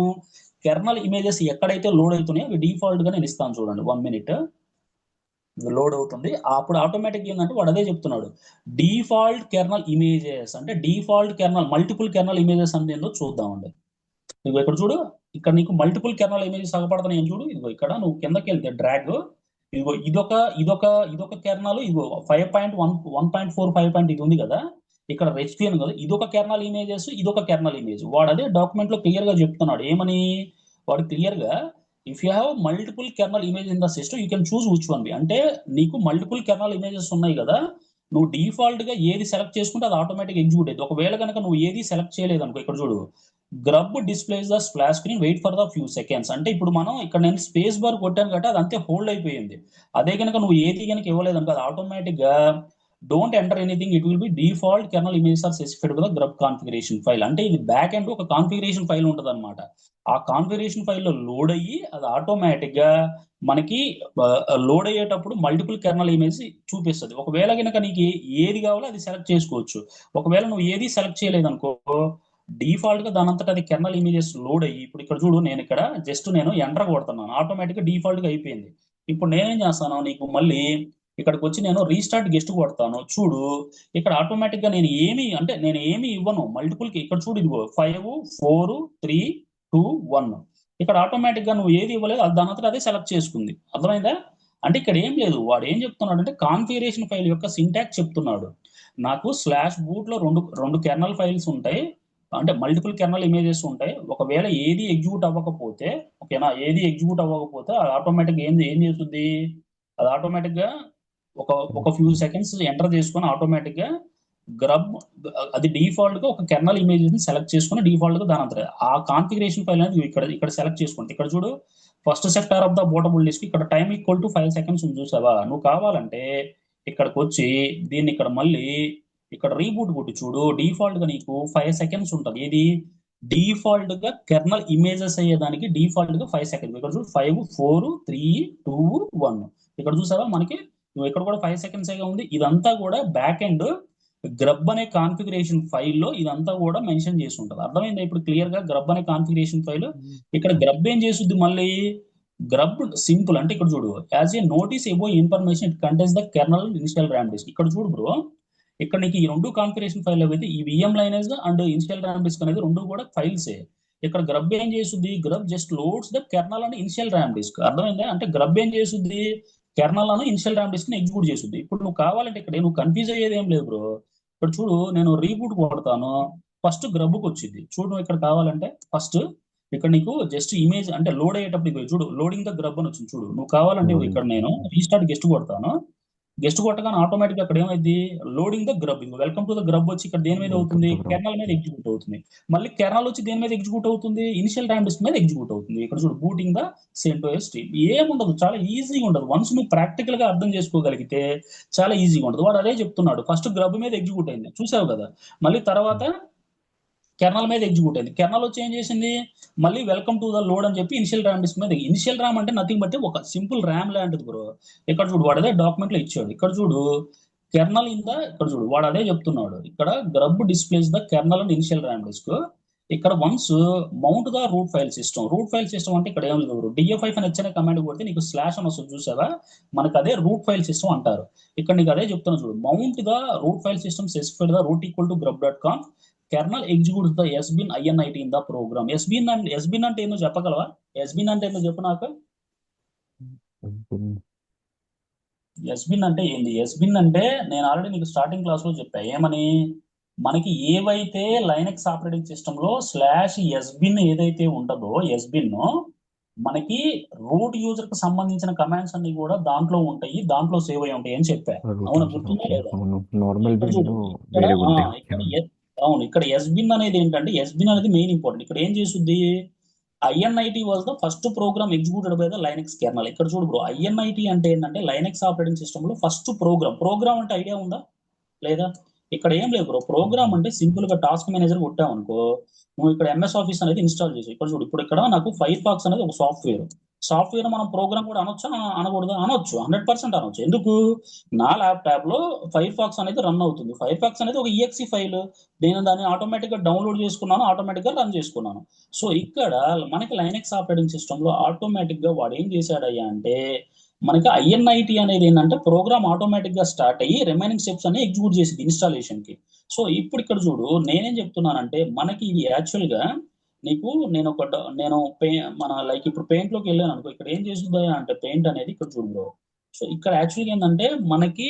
కెర్నల్ ఇమేజెస్ ఎక్కడైతే లోడ్ అవుతున్నాయో అవి డిఫాల్ట్ గా నేను ఇస్తాను. చూడండి 1 మినిట్, లోడ్ అవుతుంది. అప్పుడు ఆటోమేటిక్ ఏంటంటే వాడు అదే చెప్తున్నాడు, డిఫాల్ట్ కెర్నల్ ఇమేజెస్ అంటే default kernel multiple kernel images అంటే ఏందో చూద్దామండి. ఇదిగో ఇక్కడ చూడు, ఇక్కడ నీకు మల్టిపుల్ కెర్నల్ ఇమేజెస్ అగపడుతున్నాయి చూడు. ఇదిగో ఇక్కడ నువ్వు కిందకి వెళ్తే డ్రాగ్, ఇదిగో ఇదొక ఇదొక ఇదొక కెర్నల్, ఇదిగో 5.1 1.4 5. ఇది ఉంది కదా ఇక్కడ రెస్క్యూన్ కదా, ఇదొక కెర్నల్ ఇమేజెస్, ఇదొక కెర్నల్ ఇమేజ్. వాడు అదే డాక్యుమెంట్ లో క్లియర్ గా చెప్తున్నాడు, ఏమని, వాడు క్లియర్ గా if you have multiple kernel image in the system you can choose which one be, అంటే నీకు మల్టిపుల్ కెర్నల్ ఇమేజెస్ ఉన్నాయి కదా, నువ్వు డిఫాల్ట్ గా ఏది సెలెక్ట్ చేసుకుంటే అది ఆటోమేటిక్ ఎగ్జిక్యూట్ అవుతుంది. ఒకవేళ కనుక నువ్వు ఏది సెలెక్ట్ చేయలేదు అనుకో, ఇక్కడ చూడు GRUB displays the splash screen wait for the few seconds, అంటే ఇప్పుడు మనం ఇక్కడ నేను స్పేస్ బార్ కొట్టాను కాబట్టి అది అంతే హోల్డ్ అయిపోయింది. అదే కనుక నువ్వు ఏది కనుక ఇవ్వలేదు అనుకో అది ఆటోమేటిక్ గా don't enter anything, it will be default kernel images are specified with the GRUB configuration file. అంటే ఇది బ్యాక్ ఎండ్ ఒక కాన్ఫిగరేషన్ ఫైల్ ఉంటుంది అనమాట. ఆ కాన్ఫిగరేషన్ ఫైల్లో లోడ్ అయ్యి అది ఆటోమేటిక్ గా మనకి లోడ్ అయ్యేటప్పుడు మల్టిపుల్ కెర్నల్ ఇమేజ్ చూపిస్తుంది. ఒకవేళ కనుక నీకు ఏది కావాలో అది సెలెక్ట్ చేసుకోవచ్చు. ఒకవేళ నువ్వు ఏది సెలెక్ట్ చేయలేదు అనుకో, డిఫాల్ట్ గా దాని అంతటా అది కెర్నల్ ఇమేజెస్ లోడ్ అయ్యి, ఇప్పుడు ఇక్కడ చూడు నేను ఇక్కడ జస్ట్ నేను ఎంటర్ కొడుతున్నాను, ఆటోమేటిక్ గా డిఫాల్ట్ గా అయిపోయింది. ఇప్పుడు నేనేం చేస్తాను, నీకు మళ్ళీ ఇక్కడికి వచ్చి నేను రీస్టార్ట్ గెస్ట్ కొడతాను చూడు, ఇక్కడ ఆటోమేటిక్ గా నేను ఏమి ఇవ్వను మల్టిపుల్ కి. ఇక్కడ చూడు ఇదిగో 5 4 3 2 1, ఇక్కడ ఆటోమేటిక్ గా నువ్వు ఏది ఇవ్వలేదు అది దాని అంతటా అదే సెలెక్ట్ చేసుకుంది. అర్థమైందా? అంటే ఇక్కడ ఏం లేదు, వాడు ఏం చెప్తున్నాడు అంటే కాన్ఫిగరేషన్ ఫైల్ యొక్క సింటాక్స్ చెప్తున్నాడు. నాకు స్లాష్ బూట్ లో రెండు రెండు కెర్నల్ ఫైల్స్ ఉంటాయి, అంటే మల్టిపుల్ కెర్నల్ ఇమేజెస్ ఉంటాయి. ఒకవేళ ఏది ఎగ్జిక్యూట్ అవ్వకపోతే, ఓకేనా, ఏది ఎగ్జిక్యూట్ అవ్వకపోతే అది ఆటోమేటిక్ ఏం చేస్తుంది, అది ఆటోమేటిక్ గా ఒక ఒక ఫ్యూ సెకండ్స్ ఎంటర్ చేసుకొని ఆటోమేటిక్ గా గ్రబ్, అది డిఫాల్ట్ గా ఒక కెర్నల్ ఇమేజ్ ని సెలెక్ట్ చేసుకుని డిఫాల్ట్ గా దాని అంతా ఆ కాన్ఫిగరేషన్ ఫైల్ అనేది ఇక్కడ ఇక్కడ సెలెక్ట్ చేసుకుంటే, ఇక్కడ చూడు first sector of the bootable disk ఇక్కడ టైం ఈక్వల్ టు 5 సెకండ్స్ ఉంది చూసావా. నువ్వు కావాలంటే ఇక్కడికి వచ్చి దీన్ని ఇక్కడ మళ్ళీ ఇక్కడ రీబూట్ కొట్టి చూడు, డిఫాల్ట్ గా నీకు 5 సెకండ్స్ ఉంటుంది. ఇది డిఫాల్ట్ గా కెర్నల్ ఇమేజెస్ అయ్యేదానికి డిఫాల్ట్ గా 5 సెకండ్స్. ఇక్కడ చూడు 5 4 3 2 1, ఇక్కడ చూసావా మనకి నువ్వు ఇక్కడ కూడా 5 సెకండ్స్ ఉంది. ఇదంతా కూడా బ్యాక్ ఎండ్ గ్రబ్ అనే కాన్ఫిగరేషన్ ఫైల్లో ఇదంతా కూడా మెన్షన్ చేసి ఉంటుంది. అర్థమైందా ఇప్పుడు క్లియర్ గా గ్రబ్ అనే కాన్ఫిగరేషన్ ఫైల్. ఇక్కడ గ్రబ్ ఏం చేస్తుంది మళ్ళీ, గ్రబ్ సింపుల్ అంటే ఇక్కడ చూడు, as a notice above information it contains the kernel initial RAM disk. ఇక్కడ చూడు బ్రో, ఇక్కడ నీకు ఈ రెండు కాన్ఫిగరేషన్ ఫైల్ అయితే ఈ విఎం లైనేజ్ అండ్ ఇనిషియల్ ర్యామ్ డిస్క్ అనేది రెండు కూడా ఫైల్సే. ఇక్కడ గ్రబ్ ఏం చేస్తుంది, GRUB just loads the kernel and initial RAM disk. అర్థమైందా? అంటే గ్రబ్ ఏం చేస్తుంది, కెర్నల్ అను ఇనిషియల్ ర్యామ్ డిస్క్ ని ఎగ్జిక్యూట్ చేస్తుంది. ఇప్పుడు నువ్వు కావాలంటే ఇక్కడ నువ్వు కన్ఫ్యూజ్ అయ్యేది ఏం లేదు బ్రో. ఇక్కడ చూడు నేను రీబూట్ కొడతాను, ఫస్ట్ గ్రబ్కి వచ్చింది చూడు. నువ్వు ఇక్కడ కావాలంటే ఫస్ట్ ఇక్కడ నీకు జస్ట్ ఇమేజ్ అంటే లోడ్ అయ్యేటప్పుడు చూడు లోడింగ్ ద గ్రబ్ అని వచ్చింది చూడు. నువ్వు కావాలంటే ఇక్కడ నేను రీస్టార్ట్ గెస్ట్ కొడతాను, గెస్ట్ కొట్టగానే ఆటోమేటిక్ అక్కడ ఏమైంది, loading the GRUB, welcome to the GRUB వచ్చి ఇక్కడ దేని మీద అవుతుంది, కెర్నల్ మీద ఎగ్జిక్యూట్ అవుతుంది. మళ్ళీ కెర్నల్ వచ్చి దేని మీద ఎగ్జిక్యూట్ అవుతుంది, ఇనిషియల్ ర్యామ్ డిస్క్ మీద ఎగ్జిక్యూట్ అవుతుంది. ఇక్కడ చూడు బూటింగ్ ద సెంటోస్ స్ట్రీమ్. ఏముండదు, చాలా ఈజీగా ఉండదు. వన్స్ నువ్వు ప్రాక్టికల్ గా అర్థం చేసుకోగలిగితే చాలా ఈజీగా ఉండదు. వాడు అదే చెప్తున్నాడు, ఫస్ట్ గ్రబ్ మీద ఎగ్జిక్యూట్ అయింది చూసావు కదా, మళ్ళీ తర్వాత కెర్నల్ మీద ఎగ్జిక్యూట్ అయింది. కెర్నల్ వచ్చి ఏం చేసింది, మళ్ళీ వెల్కమ్ టు ద లోడ్ అని చెప్పి ఇనిషియల్ ర్యామ్ డిస్క్ మీద. ఇనిషియల్ ర్యామ్ అంటే నథింగ్ బట్టి ఒక సింపుల్ ర్యామ్ లాంటిది బ్రో. ఇక్కడ చూడు వాడు అదే డాక్యుమెంట్ లో ఇచ్చాడు. ఇక్కడ చూడు కెర్నల్ ఇన్ ద, ఇక్కడ చూడు వాడు అదే చెప్తున్నాడు. ఇక్కడ GRUB displays the kernel and initial RAM disk. ఇక్కడ once mount the root file system. Root file system అంటే ఇక్కడ ఏం లేదు, డిఎఫ్ అని వచ్చిన కమాండ్ కొడితే నీకు స్లాష్ అని వస్తుంది చూసావా, మనకు అదే రూట్ ఫైల్ సిస్టమ్ అంటారు. ఇక్కడ నీకు అదే చెప్తున్నా చూడు, mount the root file system specified the root equal to grub.conf kernel executes the sbin INIT in the program. Sbin అంటే ఏందో చెప్పగలవా? ఎస్బిన్ అంటే ఏందో చెప్పు నాకు. ఎస్బిన్ అంటే ఏంది? ఎస్బిన్ అంటే నేను ఆల్రెడీ నీకు స్టార్టింగ్ క్లాస్ లో చెప్పా ఏమని, మనకి ఏవైతే లైనక్స్ ఆపరేటింగ్ సిస్టమ్ లో స్లాష్ ఎస్బిన్ ఏదైతే ఉంటుందో, ఎస్బిన్ మనకి రూట్ యూజర్ కి సంబంధించిన కమాండ్స్ అన్ని కూడా దాంట్లో ఉంటాయి, దాంట్లో సేవ్ అయి ఉంటాయి అని చెప్పా. రూట్ అవునా, యూజర్, గుర్తుందా ఓకే లేదా? అవును. నార్మల్ ఇక్కడ బిన్ చూడు, ఇక్కడ వేరే ఉంటాయి. ఇక్కడ అవును, ఇక్కడ ఎస్బిన్ అనేది ఏంటంటే, ఎస్బిన్ అనేది మెయిన్ ఇంపార్టెంట్. ఇక్కడ ఏం చేస్తుంది, INIT was the first program executed by the Linux kernel. ఇక్కడ చూడు బ్రో, ఐఎన్ఐటి అంటే ఏంటంటే లైనక్స్ ఆపరేటింగ్ సిస్టమ్ లో ఫస్ట్ ప్రోగ్రామ్ అంటే ఐడియా ఉందా లేదా? ఇక్కడ ఏం లేదు బ్రో, ప్రోగ్రామ్ అంటే సింపుల్ గా టాస్క్ మేనేజర్ కొట్టామనుకో, నువ్వు ఇక్కడ ఎంఎస్ ఆఫీస్ అనేది ఇన్స్టాల్ చేసి. ఇక్కడ చూడు, ఇప్పుడు ఇక్కడ నాకు ఫైర్ ఫాక్స్ అనేది ఒక సాఫ్ట్వేర్ మనం ప్రోగ్రామ్ కూడా అనొచ్చా అనకూడదు? అనొచ్చు, 100% అనొచ్చు. ఎందుకు, నా ల్యాప్టాప్ లో ఫైర్ ఫాక్స్ అనేది రన్ అవుతుంది. ఫైర్ ఫాక్స్ అనేది ఒక ఈఎక్సి ఫైల్, నేను దాన్ని ఆటోమేటిక్ గా డౌన్లోడ్ చేసుకున్నాను, ఆటోమేటిక్ గా రన్ చేసుకున్నాను. సో ఇక్కడ మనకి లైనక్స్ ఆపరేటింగ్ సిస్టమ్ లో ఆటోమేటిక్ గా వాడు ఏం చేశాడయ్యా అంటే, మనకి ఐఎన్ఐటి అనేది ఏంటంటే ప్రోగ్రామ్ ఆటోమేటిక్ గా స్టార్ట్ అయ్యి రిమైనింగ్ స్టెప్స్ అన్ని ఎగ్జిక్యూట్ చేసింది ఇన్స్టాలేషన్ కి. సో ఇప్పుడు ఇక్కడ చూడు, నేనేం చెప్తున్నానంటే మనకి ఇది యాక్చువల్ గా నీకు నేను నేను మన లైక్ ఇప్పుడు పెయింట్ లోకి వెళ్ళాను అనుకో, ఇక్కడ ఏం చేస్తుందా అంటే పెయింట్ అనేది ఇక్కడ చూడు bro. సో ఇక్కడ యాక్చువల్గా ఏంటంటే మనకి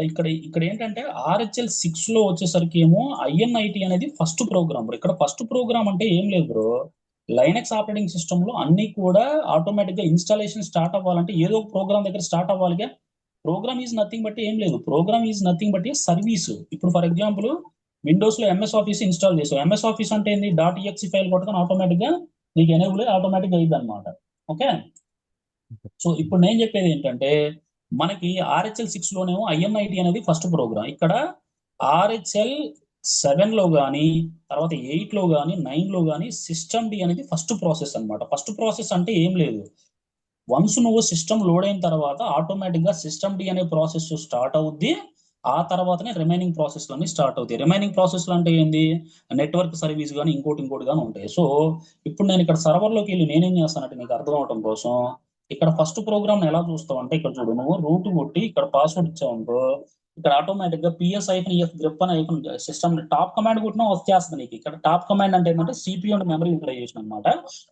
ఇక్కడ ఇక్కడ ఏంటంటే RHL 6 లో వచ్చేసరికి ఏమో ఐఎన్ఐటి అనేది ఫస్ట్ ప్రోగ్రామ్. ఇక్కడ ఫస్ట్ ప్రోగ్రామ్ అంటే ఏం లేదు బ్రో, లైనక్స్ ఆపరేటింగ్ సిస్టమ్ లో అన్ని కూడా ఆటోమేటిక్ గా ఇన్స్టాలేషన్ స్టార్ట్ అవ్వాలంటే ఏదో ఒక ప్రోగ్రామ్ దగ్గర స్టార్ట్ అవ్వాలిగా. ప్రోగ్రామ్ ఈజ్ నథింగ్ బట్టి ఏం లేదు, ప్రోగ్రామ్ ఈజ్ నథింగ్ బట్టి సర్వీస్. ఇప్పుడు ఫర్ ఎగ్జాంపుల్ విండోస్ లో ఎంఎస్ ఆఫీస్ ఇన్స్టాల్ చేసావు, ఎంఎస్ ఆఫీస్ అంటే ఏంది, .exe ఫైల్ కొట్టుకొని ఆటోమేటిక్ గా నీకు ఎనేబుల్ ఆటోమేటిక్ అయ్యింది అనమాట. ఓకే, సో ఇప్పుడు నేను చెప్పేది ఏంటంటే, మనకి RHL 6 లోనేమో ఐఎన్ఐటి అనేది ఫస్ట్ ప్రోగ్రామ్. ఇక్కడ RHL 7 లో కానీ, తర్వాత 8 లో కానీ, 9 లో కానీ సిస్టమ్ డి అనేది ఫస్ట్ ప్రాసెస్ అన్నమాట. ఫస్ట్ ప్రాసెస్ అంటే ఏం లేదు, వన్స్ నువ్వు సిస్టమ్ లోడ్ అయిన తర్వాత ఆటోమేటిక్ గా సిస్టమ్ డి అనే ప్రాసెస్ స్టార్ట్ అవుద్ది. ఆ తర్వాతనే రిమైనింగ్ ప్రాసెస్ అన్ని స్టార్ట్ అవుతాయి. రిమైనింగ్ ప్రాసెస్ అంటే ఏంది, నెట్వర్క్ సర్వీస్ కానీ ఇంకోటి కానీ ఉంటాయి. సో ఇప్పుడు నేను ఇక్కడ సర్వర్ లోకి వెళ్ళి నేనేం చేస్తానంటే నీకు అర్థం అవడం కోసం, ఇక్కడ ఫస్ట్ ప్రోగ్రామ్ ఎలా చూస్తావు అంటే, ఇక్కడ చూడు, నువ్వు రూట్ కొట్టి ఇక్కడ పాస్వర్డ్ ఇచ్చావు, ఇక్కడ ఆటోమేటిక్ గా PS-EF గ్రిప్ అని సిస్టమ్ టాప్ కమాండ్ కొట్టినా వచ్చేస్తుంది నీకు. ఇక్కడ టాప్ కమాండ్ అంటే ఏంటంటే CPU అండ్ మెమరీ యూటిలైజేషన్ అనమాట.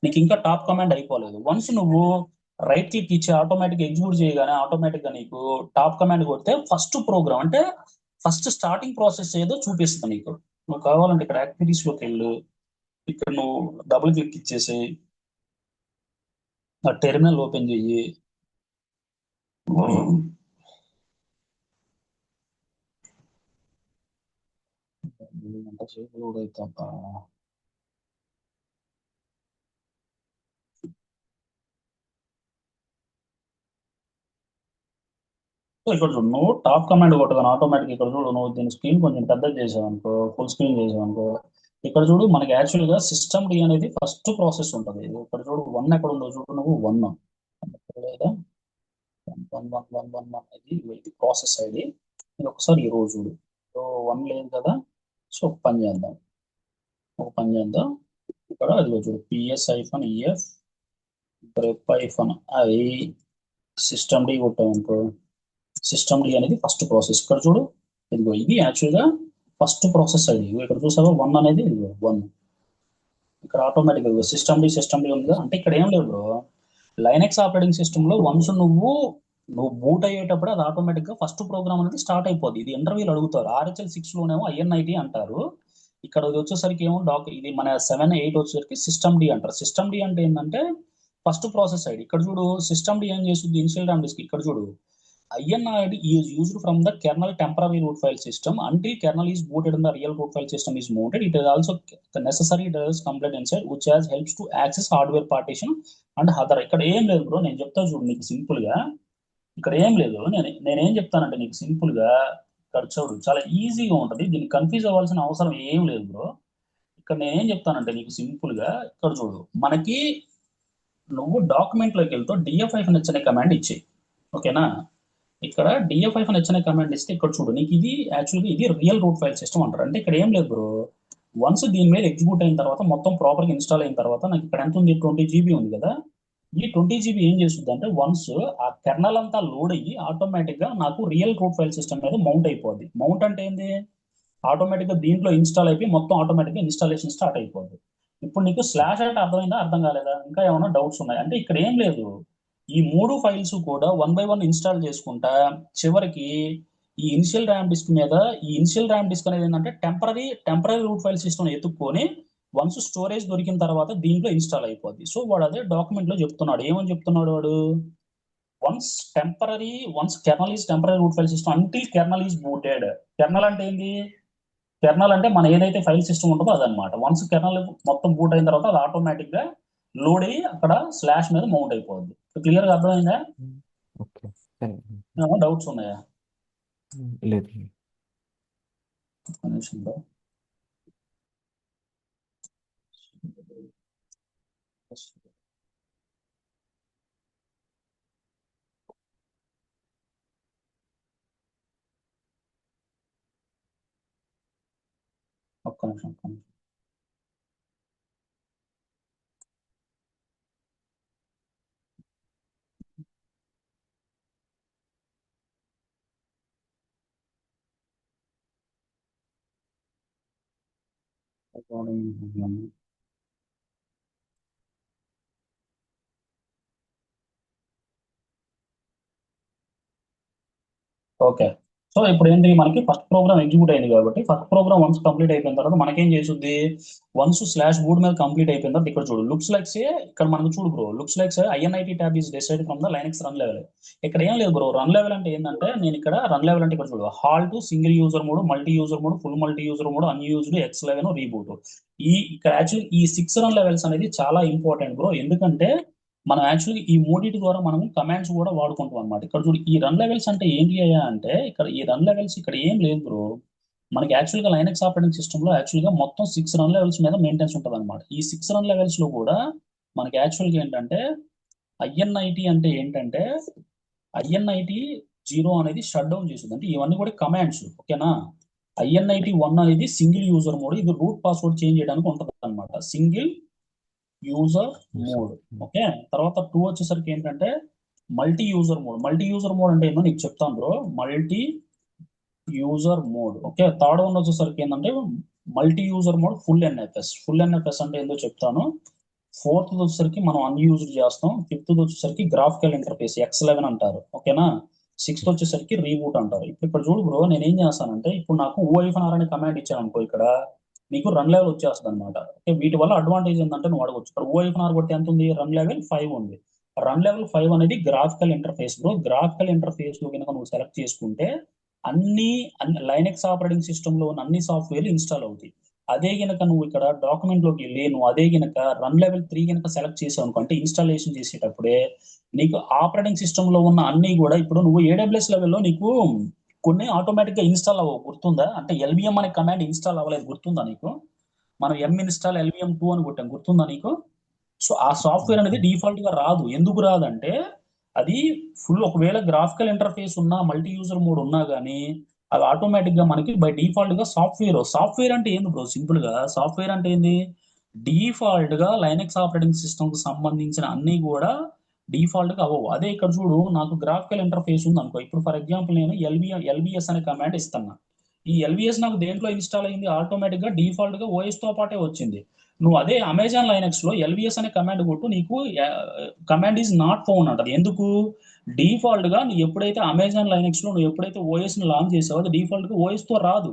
నీకు ఇంకా టాప్ కమాండ్ అయిపోలేదు. వన్స్ నువ్వు రైట్ క్లిక్ ఇచ్చి ఆటోమేటిక్ ఎగ్జిక్యూట్ చేయగానే ఆటోమేటిక్ గా నీకు టాప్ కమాండ్ కొడితే ఫస్ట్ ప్రోగ్రామ్ అంటే ఫస్ట్ స్టార్టింగ్ ప్రాసెస్ ఏదో చూపిస్తుంది నీకు. నువ్వు కావాలంటే ఇక్కడ యాక్టివిటీస్ లోకి వెళ్ళు, ఇక్కడ నువ్వు డబుల్ క్లిక్ ఇచ్చేసి ఆ టెర్మినల్ ఓపెన్ చెయ్యి. ఎంత సేపు లోడ్ అవుతా. సో ఇక్కడ చూడు, నువ్వు టాప్ కమాండ్ కొట్టగానే ఆటోమేటిక్ ఇక్కడ చూడు, నువ్వు దీని స్క్రీన్ కొంచెం పెద్ద చేసావు అనుకో, ఫుల్ స్క్రీన్ చేసావు అనుకో, ఇక్కడ చూడు మనకి యాక్చువల్ గా సిస్టమ్ డి అనేది ఫస్ట్ ప్రాసెస్ ఉంటుంది. ఇక్కడ చూడు 1 ఎక్కడ ఉందో చూడు, నువ్వు 1 లేదా 1 ఇది ప్రాసెస్ ఐడి. ఇది ఒకసారి ఈ రోజు చూడు, సో 1 లేదు కదా. సో ఒక పని చేద్దాం, ఇక్కడ అది చూడు PS-EF grep-i సిస్టమ్ డి కొట్టావు అనుకో, సిస్టమ్ డి అనేది ఫస్ట్ ప్రాసెస్. ఇక్కడ చూడు, ఇదిగో ఇది యాక్చువల్గా ఫస్ట్ ప్రాసెస్ అది. ఇక్కడ చూసావా 1 అనేది, ఇదిగో 1. ఇక్కడ ఆటోమేటిక్ సిస్టమ్ డి ఉంది అంటే ఇక్కడ ఏం లేదు బ్రో, లైనక్స్ ఆపరేటింగ్ సిస్టమ్ లో వన్స్ నువ్వు బూట్ అయ్యేటప్పుడు అది ఆటోమేటిక్ గా ఫస్ట్ ప్రోగ్రామ్ అనేది స్టార్ట్ అయిపోద్ది. ఇది ఇంటర్వ్యూలు అడుగుతారు. RHL 6 లోనేమో ఐఎన్ఐటి అంటారు, ఇక్కడ ఇది వచ్చేసరికి ఏమో ఇది మన 7, 8 వచ్చేసరికి సిస్టమ్ డి అంటారు. సిస్టమ్ డి అంటే ఏంటంటే ఫస్ట్ ప్రాసెస్ ఐడి. ఇక్కడ చూడు సిస్టమ్ డి ఏం చేస్తుంది, ఇనిషియల్ ర్యామ్ డిస్క్. ఇక్కడ చూడు INID is used from the kernel temporary root file system until kernel is booted and the real root file system is mounted. It is also the necessary does complete inside which has helps to access hardware partition and other. ఇక్కడ ఏం లేదు బ్రో, నేను చెప్తా చూడు నీకు సింపుల్ గా. ఇక్కడ ఏం లేదు, నేనేం చెప్తానంటే నీకు సింపుల్ గా ఇక్కడ చూడు చాలా ఈజీగా ఉంటుంది. దీన్ని కన్ఫ్యూజ్ అవ్వాల్సిన అవసరం ఏం లేదు బ్రో. ఇక్కడ నేను ఏం చెప్తానంటే నీకు సింపుల్ గా ఇక్కడ చూడు మనకి నువ్వు డాక్యుమెంట్ లోకి వెళ్తూ డిఎఫ్-h అనే కమాండ్ ఇచ్చేయి. ఓకేనా? ఇక్కడ డిఎఫ్-h అనే కమాండ్ ఇస్తే ఇక్కడ చూడు నీకు ఇది యాక్చువల్గా ఇది రియల్ రూట్ ఫైల్ సిస్టమ్ అంటారు. అంటే ఇక్కడ ఏం లేదు బ్రో, వన్స్ దీని మీద ఎగ్జిక్యూట్ అయిన తర్వాత మొత్తం ప్రాపర్గా ఇన్స్టాల్ అయిన తర్వాత నాకు ఇక్కడ ఎంత ఉంది, 20 GB ఉంది కదా. ఈ 20 GB ఏం చేస్తుంది అంటే వన్స్ ఆ కెర్నల్ అంతా లోడ్ అయ్యి ఆటోమేటిక్ గా నాకు రియల్ రూట్ ఫైల్ సిస్టమ్ మీద మౌంట్ అయిపోద్ది. మౌంట్ అంటే ఏంది, ఆటోమేటిక్ గా దీంట్లో ఇన్స్టాల్ అయిపోయి మొత్తం ఆటోమేటిక్ గా ఇన్స్టాలేషన్ స్టార్ట్ అయిపోద్ది. ఇప్పుడు నీకు స్లాష్ అంటే అర్థమైందా, అర్థం కాలేదా, ఇంకా ఏమైనా డౌట్స్ ఉన్నాయి అంటే ఇక్కడ ఏం లేదు, ఈ 3 ఫైల్స్ కూడా 1 by 1 ఇన్స్టాల్ చేసుకుంటా చివరికి ఈ ఇనిషియల్ ర్యామ్ డిస్క్ మీద, ఈ ఇనిషియల్ ర్యామ్ డిస్క్ అనేది ఏంటంటే టెంపరీ రూట్ ఫైల్ సిస్టమ్ ఎత్తుక్కొని వన్స్ స్టోరేజ్ దొరికిన తర్వాత దీంట్లో ఇన్స్టాల్ అయిపోద్ది. సో వాడు అదే డాక్యుమెంట్ లో చెప్తున్నాడు. ఏమని చెప్తున్నాడు వాడు, once kernel is temporary root file system until kernel is booted. Kernel అంటే ఏంది, కెర్నల్ అంటే మన ఏదైతే ఫైల్ సిస్టమ్ ఉంటుందో అదనమాట. వన్స్ కెర్నల్ మొత్తం బూట్ అయిన తర్వాత అది ఆటోమేటిక్ గా లోడ్ అయ్యి అక్కడ స్లాష్ మీద మౌంట్ అయిపోద్ది. క్లియర్ గా అర్థమైందా? ఓకే సరే. ఏమైనా డౌట్స్ ఉన్నాయా? లేదు. ఒక్క నిమిషం bro. ఒక్క నిమిషం. ఓకే, సో ఇప్పుడు ఏంటి, మనకి ఫస్ట్ ప్రోగ్రామ్ ఎగ్జిక్యూట్ అయింది కాబట్టి ఫస్ట్ ప్రోగ్రామ్ వన్స్ కంప్లీట్ అయిపోయిన తర్వాత మనకేం చేస్తుంది, వన్స్ స్లాష్ బూట్ మీద కంప్లీట్ అయిపోయిన తర్వాత ఇక్కడ చూడు లుక్స్ లైక్స్, ఇక్కడ మనకు చూడు bro, looks likes INIT tab is decide from the Linux run level. ఇక్కడ ఏం లేదు బ్రో, రన్ లెవెల్ అంటే ఏంటంటే నేను ఇక్కడ రన్ లెవెల్ అంటే ఇక్కడ చూడు hall to single user mode, multi user mode, full multi user mode, unused, X11, reboot. ఇక్కడ యాక్చువల్లీ ఈ 6 రన్ లెవెల్స్ అనేది చాలా ఇంపార్టెంట్ బ్రో. ఎందుకంటే మనం యాక్చువల్లీ ఈ మూడింటి ద్వారా మనం కమాండ్స్ కూడా వాడుకుంటాం అనమాట. ఇక్కడ చూడు ఈ రన్ లెవెల్స్ అంటే ఏంటి అయ్యా అంటే, ఇక్కడ ఈ రన్ లెవెల్స్ ఇక్కడ ఏం లేదు బ్రో, మనకి యాక్చువల్గా లైనక్స్ ఆపరేటింగ్ సిస్టమ్ లో యాక్చువల్గా మొత్తం 6 రన్ లెవెల్స్ మీద మెయింటెన్స్ ఉంటుంది అనమాట. ఈ 6 రన్ లెవెల్స్ లో కూడా మనకి యాక్చువల్గా ఏంటంటే INIT అంటే ఏంటంటే INIT 0 అనేది షట్ డౌన్ చేస్తుంది. అంటే ఇవన్నీ కూడా కమాండ్స్. ఓకేనా? INIT 1 అనేది సింగిల్ యూజర్ మోడ్, ఇది రూట్ పాస్వర్డ్ చేంజ్ చేయడానికి ఉంటుంది అనమాట, సింగిల్ యూజర్ మోడ్. ఓకే, తర్వాత 2 వచ్చేసరికి ఏంటంటే multi user mode. Multi user mode అంటే ఏంటో నీకు చెప్తాను bro, multi user mode. Okay, third one వచ్చేసరికి ఏంటంటే multi user mode full NFS. Full NFS అంటే ఏంటో చెప్తాను. ఫోర్త్ వచ్చేసరికి మనం అన్యూజ్డ్ చేస్తాం. ఫిఫ్త్ వచ్చేసరికి గ్రాఫికల్ ఇంటర్ఫేస్ X11 అంటారు. ఓకేనా? సిక్స్త్ వచ్చేసరికి రీబూట్ అంటారు. ఇప్పుడు ఇక్కడ చూడు బ్రో, నేను ఏం చేస్తానంటే ఇప్పుడు నాకు -r అనే కమాండ్ ఇచ్చాను అనుకో, ఇక్కడ నీకు రన్ లెవెల్ వచ్చేస్తుంది అనమాట. వీటి వల్ల అడ్వాంటేజ్ ఏంటంటే నువ్వు అడగొచ్చు, ఇక్కడ -r కొట్టి ఎంత ఉంది, రన్ లెవెల్ 5 ఉంది. రన్ లెవెల్ 5 అనేది graphical interface bro. Graphical interface లో కనుక నువ్వు సెలెక్ట్ చేసుకుంటే అన్ని లైనక్స్ ఆపరేటింగ్ సిస్టమ్ లో ఉన్న అన్ని సాఫ్ట్వేర్లు ఇన్స్టాల్ అవుతాయి. అదే గనక నువ్వు ఇక్కడ డాక్యుమెంట్ లోకి వెళ్ళి నువ్వు అదే గనక రన్ లెవెల్ 3 గనక సెలెక్ట్ చేసావు అనుకో, అంటే ఇన్స్టాలేషన్ చేసేటప్పుడే నీకు ఆపరేటింగ్ సిస్టమ్ లో ఉన్న అన్ని కూడా, ఇప్పుడు నువ్వు AWS లెవెల్లో నీకు కొన్ని ఆటోమేటిక్ గా ఇన్స్టాల్ అవ్వవు, గుర్తుందా? అంటే LVM అనే కమాండ్ ఇన్స్టాల్ అవ్వలేదు, గుర్తుందా నీకు? మనం ఇన్స్టాల్ LVM2 అని కొట్టాం, గుర్తుందా నీకు? సో ఆ సాఫ్ట్వేర్ అనేది డిఫాల్ట్ గా రాదు. ఎందుకు రాదంటే అది ఫుల్, ఒకవేళ గ్రాఫికల్ ఇంటర్ఫేస్ ఉన్నా మల్టీ యూజర్ మోడ్ ఉన్నా కానీ అది ఆటోమేటిక్ గా మనకి బై డిఫాల్ట్ గా సాఫ్ట్వేర్ అంటే ఏంది బ్రో, సింపుల్ గా సాఫ్ట్వేర్ అంటే ఏంది, డిఫాల్ట్ గా లైనక్స్ ఆపరేటింగ్ సిస్టమ్ కు సంబంధించిన అన్ని కూడా డిఫాల్ట్ గా అవ్వవు. అదే ఇక్కడ చూడు, నాకు గ్రాఫికల్ ఇంటర్ఫేస్ ఉంది అనుకో, ఇప్పుడు ఫర్ ఎగ్జాంపుల్ నేను LBS అనే కమాండ్ ఇస్తాను. ఈ LBS నాకు దేంట్లో ఇన్స్టాల్ అయింది, ఆటోమేటిక్ గా డిఫాల్ట్ గా OS తో పాటే వచ్చింది. నువ్వు అదే అమెజాన్ లైనక్స్ లో LBS అనే కమాండ్ కొట్టు, నీకు కమాండ్ ఈజ్ నాట్ ఫౌండ్ అంటది. ఎందుకు, డిఫాల్ట్ గా నువ్వు ఎప్పుడైతే అమెజాన్ లైనక్స్ లో నువ్వు ఎప్పుడైతే ఓఎస్ ని లాంచ్ చేసావో అది డిఫాల్ట్ గా OS తో రాదు.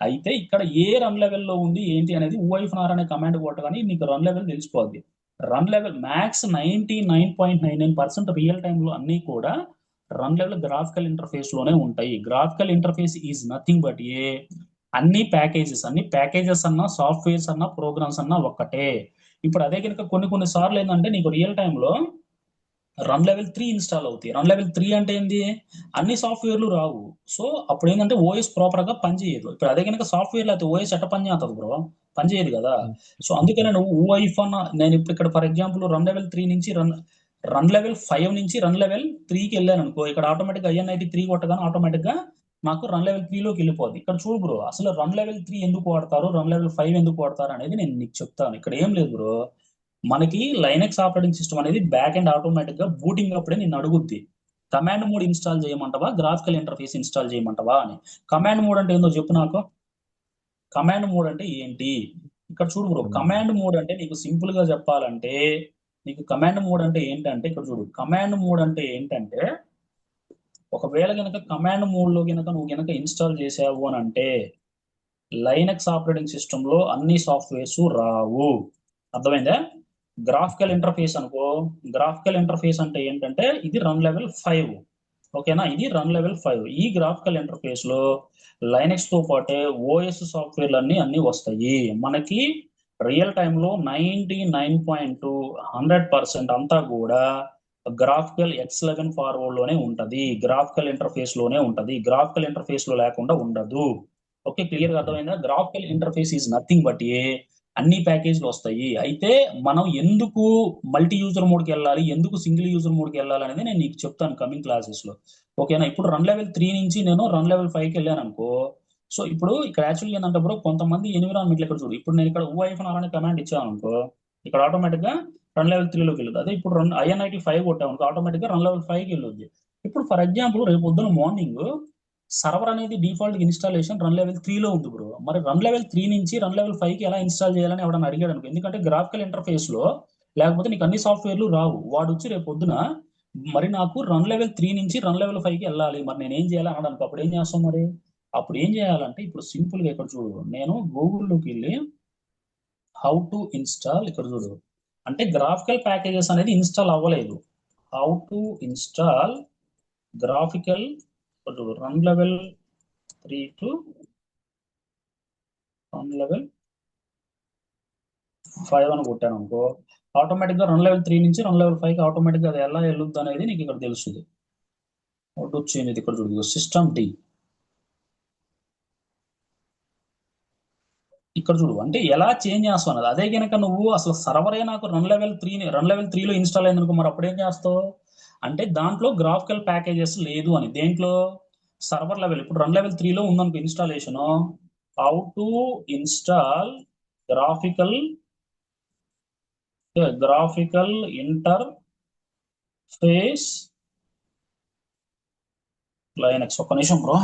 అయితే ఇక్కడ ఏ రన్ లెవెల్లో ఉంది ఏంటి అనేది -r అనే కమాండ్ కొట్టగానే నీకు రన్ లెవెల్ తెలిసిపోద్ది. Run level max 99.99% real time లో అన్ని కూడా రన్ లెవెల్ గ్రాఫికల్ ఇంటర్ఫేస్ లోనే ఉంటాయి. Graphical interface is nothing but అన్ని ప్యాకేజెస్ అన్నా సాఫ్ట్వేర్స్ అన్నా ప్రోగ్రామ్స్ అన్నా ఒక్కటే. ఇప్పుడు అదే కనుక కొన్ని సార్లు ఏంటంటే నీకు రియల్ టైమ్ లో రన్ లెవెల్ 3 ఇన్స్టాల్ అవుతాయి. రన్ లెవెల్ 3 అంటే ఏంది, అన్ని సాఫ్ట్వేర్లు రావు. సో అప్పుడు ఏంటంటే OS ప్రాపర్ గా పనిచేయదు. ఇప్పుడు అదే కనుక సాఫ్ట్వేర్ లేకపోతే OS ఎట్ట పని చేస్తుంది బ్రో? పనిచేయదు కదా. సో అందుకనే నువ్వు ఊఐఫ్ అన్న నేను ఇప్పుడు ఇక్కడ ఫర్ ఎగ్జాంపుల్ రన్ లెవెల్ 3 నుంచి రన్ లెవెల్ 5 నుంచి రన్ లెవెల్ 3కి వెళ్ళాను అనుకో, ఇక్కడ ఆటోమేటిక్గా IN93 కొట్టగానే ఆటోమేటిక్గా నాకు రన్ లెవెల్ 3లోకి వెళ్ళిపోద్ది. ఇక్కడ చూడు బ్రో, అసలు రన్ లెవెల్ 3 ఎందుకు వాడతారు, రన్ లెవెల్ 5 ఎందుకు వాడతారు అనేది నేను నీకు చెప్తాను. ఇక్కడ ఏం లేదు బ్రో, మనకి లైనెక్స్ ఆపరేటింగ్ సిస్టమ్ అనేది బ్యాక్ అండ్ ఆటోమేటిక్ గా బూటింగ్ అప్పుడే నేను అడుగుద్ది కమాండ్ మోడ్ ఇన్స్టాల్ చేయమంటావా, గ్రాఫికల్ ఇంటర్ఫేస్ ఇన్స్టాల్ చేయమంటావా అని. కమాండ్ మోడ్ అంటే ఏందో చెప్పు నాకు. కమాండ్ మోడ్ అంటే ఏంటి? ఇక్కడ చూడు బ్రో, కమాండ్ మోడ్ అంటే నీకు సింపుల్ గా చెప్పాలంటే, నీకు కమాండ్ మోడ్ అంటే ఏంటంటే ఇక్కడ చూడు, కమాండ్ మోడ్ అంటే ఏంటంటే ఒకవేళ గనక కమాండ్ మోడ్ లో గనక నువ్వు గనక ఇన్స్టాల్ చేసావు అని అంటే లైనక్స్ ఆపరేటింగ్ సిస్టమ్ లో అన్ని సాఫ్ట్వేర్స్ రావు. అర్థమైందా? గ్రాఫికల్ ఇంటర్ఫేస్ అనుకో, గ్రాఫికల్ ఇంటర్ఫేస్ అంటే ఏంటంటే ఇది రన్ లెవెల్ 5. ఓకేనా, ఇది రన్ లెవెల్ 5. ఈ గ్రాఫికల్ ఇంటర్ఫేస్ లో లైనక్స్ తో పాటే ఓఎస్ సాఫ్ట్వేర్లు అన్ని వస్తాయి మనకి. రియల్ టైంలో 99.2 100% అంతా కూడా గ్రాఫికల్ X11 ఫార్వర్డ్ లోనే ఉంటది, గ్రాఫికల్ ఇంటర్ఫేస్ లోనే ఉంటది, గ్రాఫికల్ ఇంటర్ఫేస్ లో లేకుండా ఉండదు. ఓకే, క్లియర్ గా అర్థమైందా? Graphical interface is nothing but అన్ని ప్యాకేజీలు వస్తాయి. అయితే మనం ఎందుకు మల్టీ యూజర్ మోడ్కి వెళ్ళాలి, ఎందుకు సింగిల్ యూజర్ మోడ్కి వెళ్ళాలి అనేది నేను నీకు చెప్తాను కమింగ్ క్లాసెస్ లో. ఓకేనా, ఇప్పుడు రన్ లెవెల్ 3 నుంచి నేను రన్ లెవెల్ 5కి వెళ్ళాను అనుకో. సో ఇప్పుడు ఇక్కడ యాక్చువల్గా ఏంటంటే బ్రో, కొంతమంది ఎన్విరాన్మెంట్ ఇక్కడ చూడు, ఇప్పుడు నేను ఇక్కడ ఊఐఫ్ అలానే కమాండ్ ఇచ్చాను అనుకో, ఇక్కడ ఆటోమేటిక్ గా రన్ లెవెల్ 3లోకి వెళ్ళదు. అదే ఇప్పుడు IN95 కొట్టాను అనుకో, ఆటోమేటిక్ గా రన్ లెవెల్ 5కి వెళ్ళొద్ది. ఇప్పుడు ఫర్ ఎగ్జాంపుల్ రేపు పొద్దున మార్నింగ్ సర్వర్ అనేది డిఫాల్ట్ ఇన్స్టాలేషన్ రన్ లెవెల్ 3లో ఉంది బ్రో, మరి రన్ లెవెల్ 3 నుంచి రన్ లెవెల్ 5కి ఎలా ఇన్స్టాల్ చేయాలని ఎవడన్నా అడిగాడు అనుకో, ఎందుకంటే గ్రాఫికల్ ఇంటర్ఫేస్ లో లేకపోతే నీకు అన్ని సాఫ్ట్వేర్లు రావు. వాడు వచ్చి రేపు పొద్దున మరి నాకు రన్ లెవెల్ 3 నుంచి రన్ లెవెల్ 5కి వెళ్ళాలి, మరి నేను ఏం చేయాలి అన్నాడు అనుకో, అప్పుడు ఏం చేస్తాం మరి? అప్పుడు ఏం చేయాలంటే ఇప్పుడు సింపుల్ గా ఇక్కడ చూడు, నేను గూగుల్లోకి వెళ్ళి హౌ టు ఇన్స్టాల్, ఇక్కడ చూడు, అంటే గ్రాఫికల్ ప్యాకేజెస్ అనేది ఇన్స్టాల్ అవ్వలేదు. How to install graphical run level 3 to run level 5 అని కొట్టాను అనుకో, ఆటోమేటిక్ గా రన్ లెవెల్ 3 నుంచి రన్ లెవెల్ 5కి ఆటోమేటిక్ గా అది ఎలా వెళ్ళొద్దు అనేది నీకు ఇక్కడ తెలుస్తుంది. ఒకటి వచ్చింది ఇక్కడ చూడు, సిస్టమ్ డి ఇక్కడ చూడు, అంటే ఎలా చేంజ్ చేస్తావు అన్నది. అదే కనుక నువ్వు అసలు సర్వరే నాకు రన్ లెవెల్ 3లో ఇన్స్టాల్ అయింది అనుకో, మరి అప్పుడు ఏం చేస్తావు అంటే దాంట్లో గ్రాఫికల్ ప్యాకేజెస్ లేదు అని. దేంట్లో? Server level. ఇప్పుడు రన్ లెవెల్ 3లో ఉందనుకో installation, how to install graphical interface Linux. ఒక్క నిమిషం బ్రో.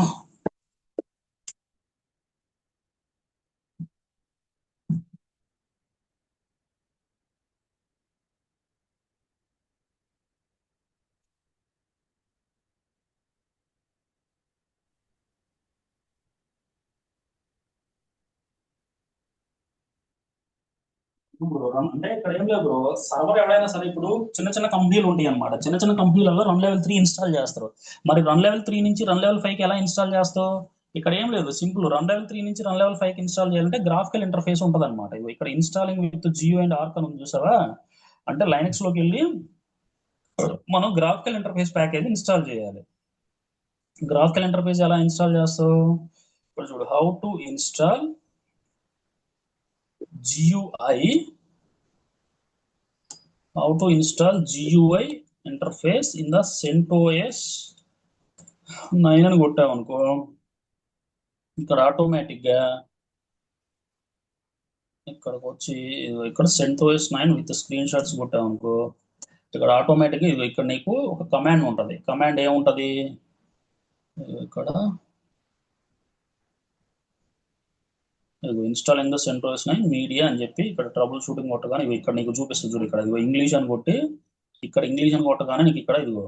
అంటే ఇక్కడ ఏం లేదు బ్రో, సర్వర్ ఎవరైనా సరే ఇప్పుడు చిన్న చిన్న కంపెనీలు ఉంటాయి అనమాట, చిన్న చిన్న కంపెనీలలో రన్ లెవెల్ 3 ఇన్స్టాల్ చేస్తారు. మరి రన్ లెవెల్ 3 నుంచి రన్ లెవెల్ 5కి ఎలా ఇన్స్టాల్ చేస్తావు? ఇక్కడ ఏం లేదు, సింపుల్, రన్ లెవెల్ 3 నుంచి రన్ లెవెల్ 5కి ఇన్స్టాల్ చేయాలంటే గ్రాఫికల్ ఇంటర్ఫేస్ ఉంటుంది అనమాట. ఇక్కడ ఇన్స్టాలింగ్ విత్ జియో అండ్ ఆర్క్ అని ఉంది చూసావా, అంటే లైనక్స్ లోకి వెళ్ళి మనం గ్రాఫికల్ ఇంటర్ఫేస్ ప్యాకేజ్ ఇన్స్టాల్ చేయాలి. గ్రాఫికల్ ఇంటర్ఫేస్ ఎలా ఇన్స్టాల్ చేస్తావు? ఇప్పుడు చూడు, how to install GUI, how to install GUI interface in the CentOS 9 అని కొట్టావు అనుకో, ఇక్కడ ఆటోమేటిక్ గా ఇక్కడికి వచ్చి ఇక్కడ CentOS 9 విత్ స్క్రీన్ షాట్స్ కొట్టావు అనుకో, ఇక్కడ ఆటోమేటిక్ గా ఇక్కడ నీకు ఒక కమాండ్ ఉంటది. కమాండ్ ఏముంటది ఇక్కడ, ఇన్స్టాలింగ్ ద CentOS 9 మీడియా అని చెప్పి ఇక్కడ ట్రబుల్ షూటింగ్ కొట్టగానే ఇక్కడ నీకు చూపిస్తుంది చూడు, ఇక్కడ ఇంగ్లీష్ అని కొట్టి, ఇక్కడ ఇంగ్లీష్ అని కొట్టగానే నీకు ఇక్కడ ఇదిగో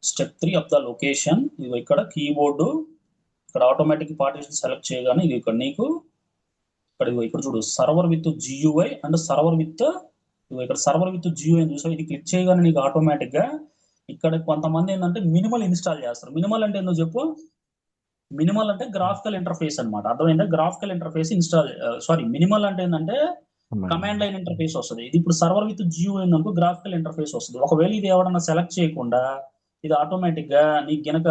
స్టెప్ 3 ఆఫ్ ద లొకేషన్, ఇదిగో ఇక్కడ కీబోర్డు, ఇక్కడ ఆటోమేటిక్ పార్టిషన్ సెలెక్ట్ చేయగానే ఇది ఇక్కడ నీకు ఇక్కడ ఇదిగో ఇక్కడ చూడు server with GUI and server with, ఇక్కడ సర్వర్ విత్ GUI అని చూసావు, ఇది క్లిక్ చేయగానే నీకు ఆటోమేటిక్ గా ఇక్కడ కొంతమంది ఏంటంటే మినిమల్ ఇన్స్టాల్ చేస్తారు. మినిమల్ అంటే ఏందో చెప్పు? మినిమల్ అంటే గ్రాఫికల్ ఇంటర్ఫేస్ అనమాట. అర్థమైందా? Graphical interface install, sorry, minimal అంటే ఏంటంటే కమాండ్ లైన్ ఇంటర్ఫేస్ వస్తుంది. ఇది ఇప్పుడు సర్వర్ విత్ GUI అనుకో, గ్రాఫికల్ ఇంటర్ఫేస్ వస్తుంది. ఒకవేళ ఇది ఎవడన్నా సెలెక్ట్ చేయకుండా ఇది ఆటోమేటిక్ గా నీకు గనక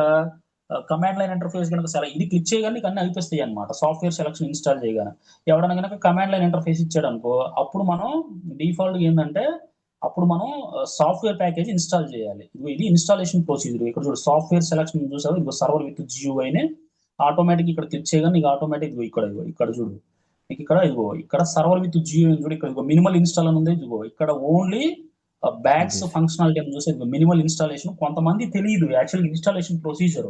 కమాండ్ లైన్ ఇంటర్ఫేస్ కనుక ఇది క్లిక్ చేయగానే నీకు అన్ని అయిపోతాయి అనమాట. సాఫ్ట్వేర్ సెలక్షన్ ఇన్స్టాల్ చేయగానే ఎవడన్నా కనుక కమాండ్ లైన్ ఇంటర్ఫేస్ ఇచ్చాడు అనుకో, అప్పుడు మనం డిఫాల్ట్ ఏంటంటే అప్పుడు మనం సాఫ్ట్వేర్ ప్యాకేజ్ ఇన్స్టాల్ చేయాలి. ఇది ఇన్స్టాలేషన్ ప్రొసీజర్. ఇక్కడ చూడు సాఫ్ట్వేర్ సెలక్షన్ చూసావు, ఇదిగో సర్వర్ విత్ జియూఐని ఆటోమేటిక్ ఇక్కడ క్లిక్ చేయగానే నీకు ఆటోమేటిక్ ఇక్కడ చూడు నీకు ఇక్కడ సర్వర్ విత్ జియో చూడు, ఇక్కడ మినిమల్ ఇన్స్టాల్ అని ఉంది. ఇదిగో ఇక్కడ ఓన్లీ బ్యాగ్స్ Yes. ఫంక్షనాలిటీ అని చూస్తే మినిమల్ ఇన్స్టాలేషన్. కొంతమంది తెలియదు యాక్చువల్ ఇన్స్టాలేషన్ ప్రొసీజర్,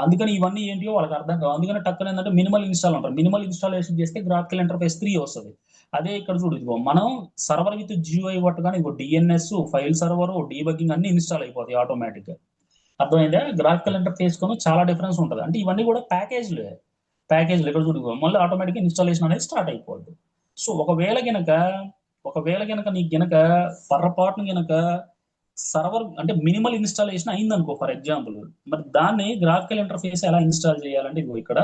అందుకని ఇవన్నీ ఏంటియో వాళ్ళకి అర్థం కావు. అందుకని టక్కన ఏంటంటే మినిమల్ ఇన్స్టాల్ అంటారు. మినిమల్ ఇన్స్టాలేషన్ చేస్తే గ్రాఫికల్ ఇంటర్ఫేస్ 3 వస్తుంది. అదే ఇక్కడ చూడు ఇదిగో మనం సర్వర్ విత్ జియోఐ కొట్టగానే ఇదిగో డిఎన్ఎస్, ఫైల్ సర్వర్, డీబగ్గింగ్ అన్ని ఇన్స్టాల్ అయిపోతాయి ఆటోమేటిక్ గా. అర్థమైందా? గ్రాఫికల్ ఇంటర్ఫేస్ కొని చాలా డిఫరెన్స్ ఉంటుంది. అంటే ఇవన్నీ కూడా ప్యాకేజ్లు ఇక్కడ చూడు ఇదిగో మళ్ళీ ఆటోమేటిక్ ఇన్స్టాలేషన్ అనేది స్టార్ట్ అయిపోద్ది. సో ఒకవేళ గనక నీకు గనక పొరపాటున గనక సర్వర్ అంటే మినిమల్ ఇన్స్టాలేషన్ అయిందనుకో ఫర్ ఎగ్జాంపుల్, మరి దాన్ని గ్రాఫికల్ ఇంటర్ఫేస్ ఎలా ఇన్స్టాల్ చేయాలంటే ఇదిగో ఇక్కడ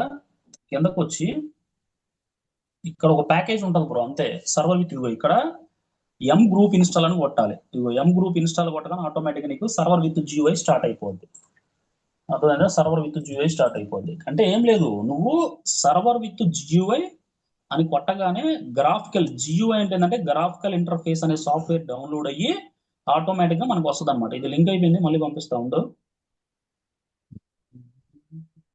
కిందకు వచ్చి ఇక్కడ ఒక ప్యాకేజ్ ఉంటుంది బ్రో, అంతే. సర్వర్ విత్ ఇదిగో ఇక్కడ ఎం గ్రూప్ ఇన్స్టాల్ అని కొట్టాలి. ఇదిగో ఎం గ్రూప్ ఇన్స్టాల్ కొట్టగానే ఆటోమేటిక్గా నీకు సర్వర్ విత్ జియోఐ స్టార్ట్ అయిపోద్ది. అర్థమైందా? సర్వర్ విత్ జియోఐ స్టార్ట్ అయిపోద్ది. అంటే ఏం లేదు, నువ్వు సర్వర్ విత్ జియోఐ అని కొట్టగానే గ్రాఫికల్ జియోఐ అంటే ఏంటంటే గ్రాఫికల్ ఇంటర్ఫేస్ అనే సాఫ్ట్వేర్ డౌన్లోడ్ అయ్యి ఆటోమేటిక్ గా మనకు వస్తుంది అనమాట. ఇది లింక్ అయిపోయింది, మళ్ళీ పంపిస్తా ఉండు.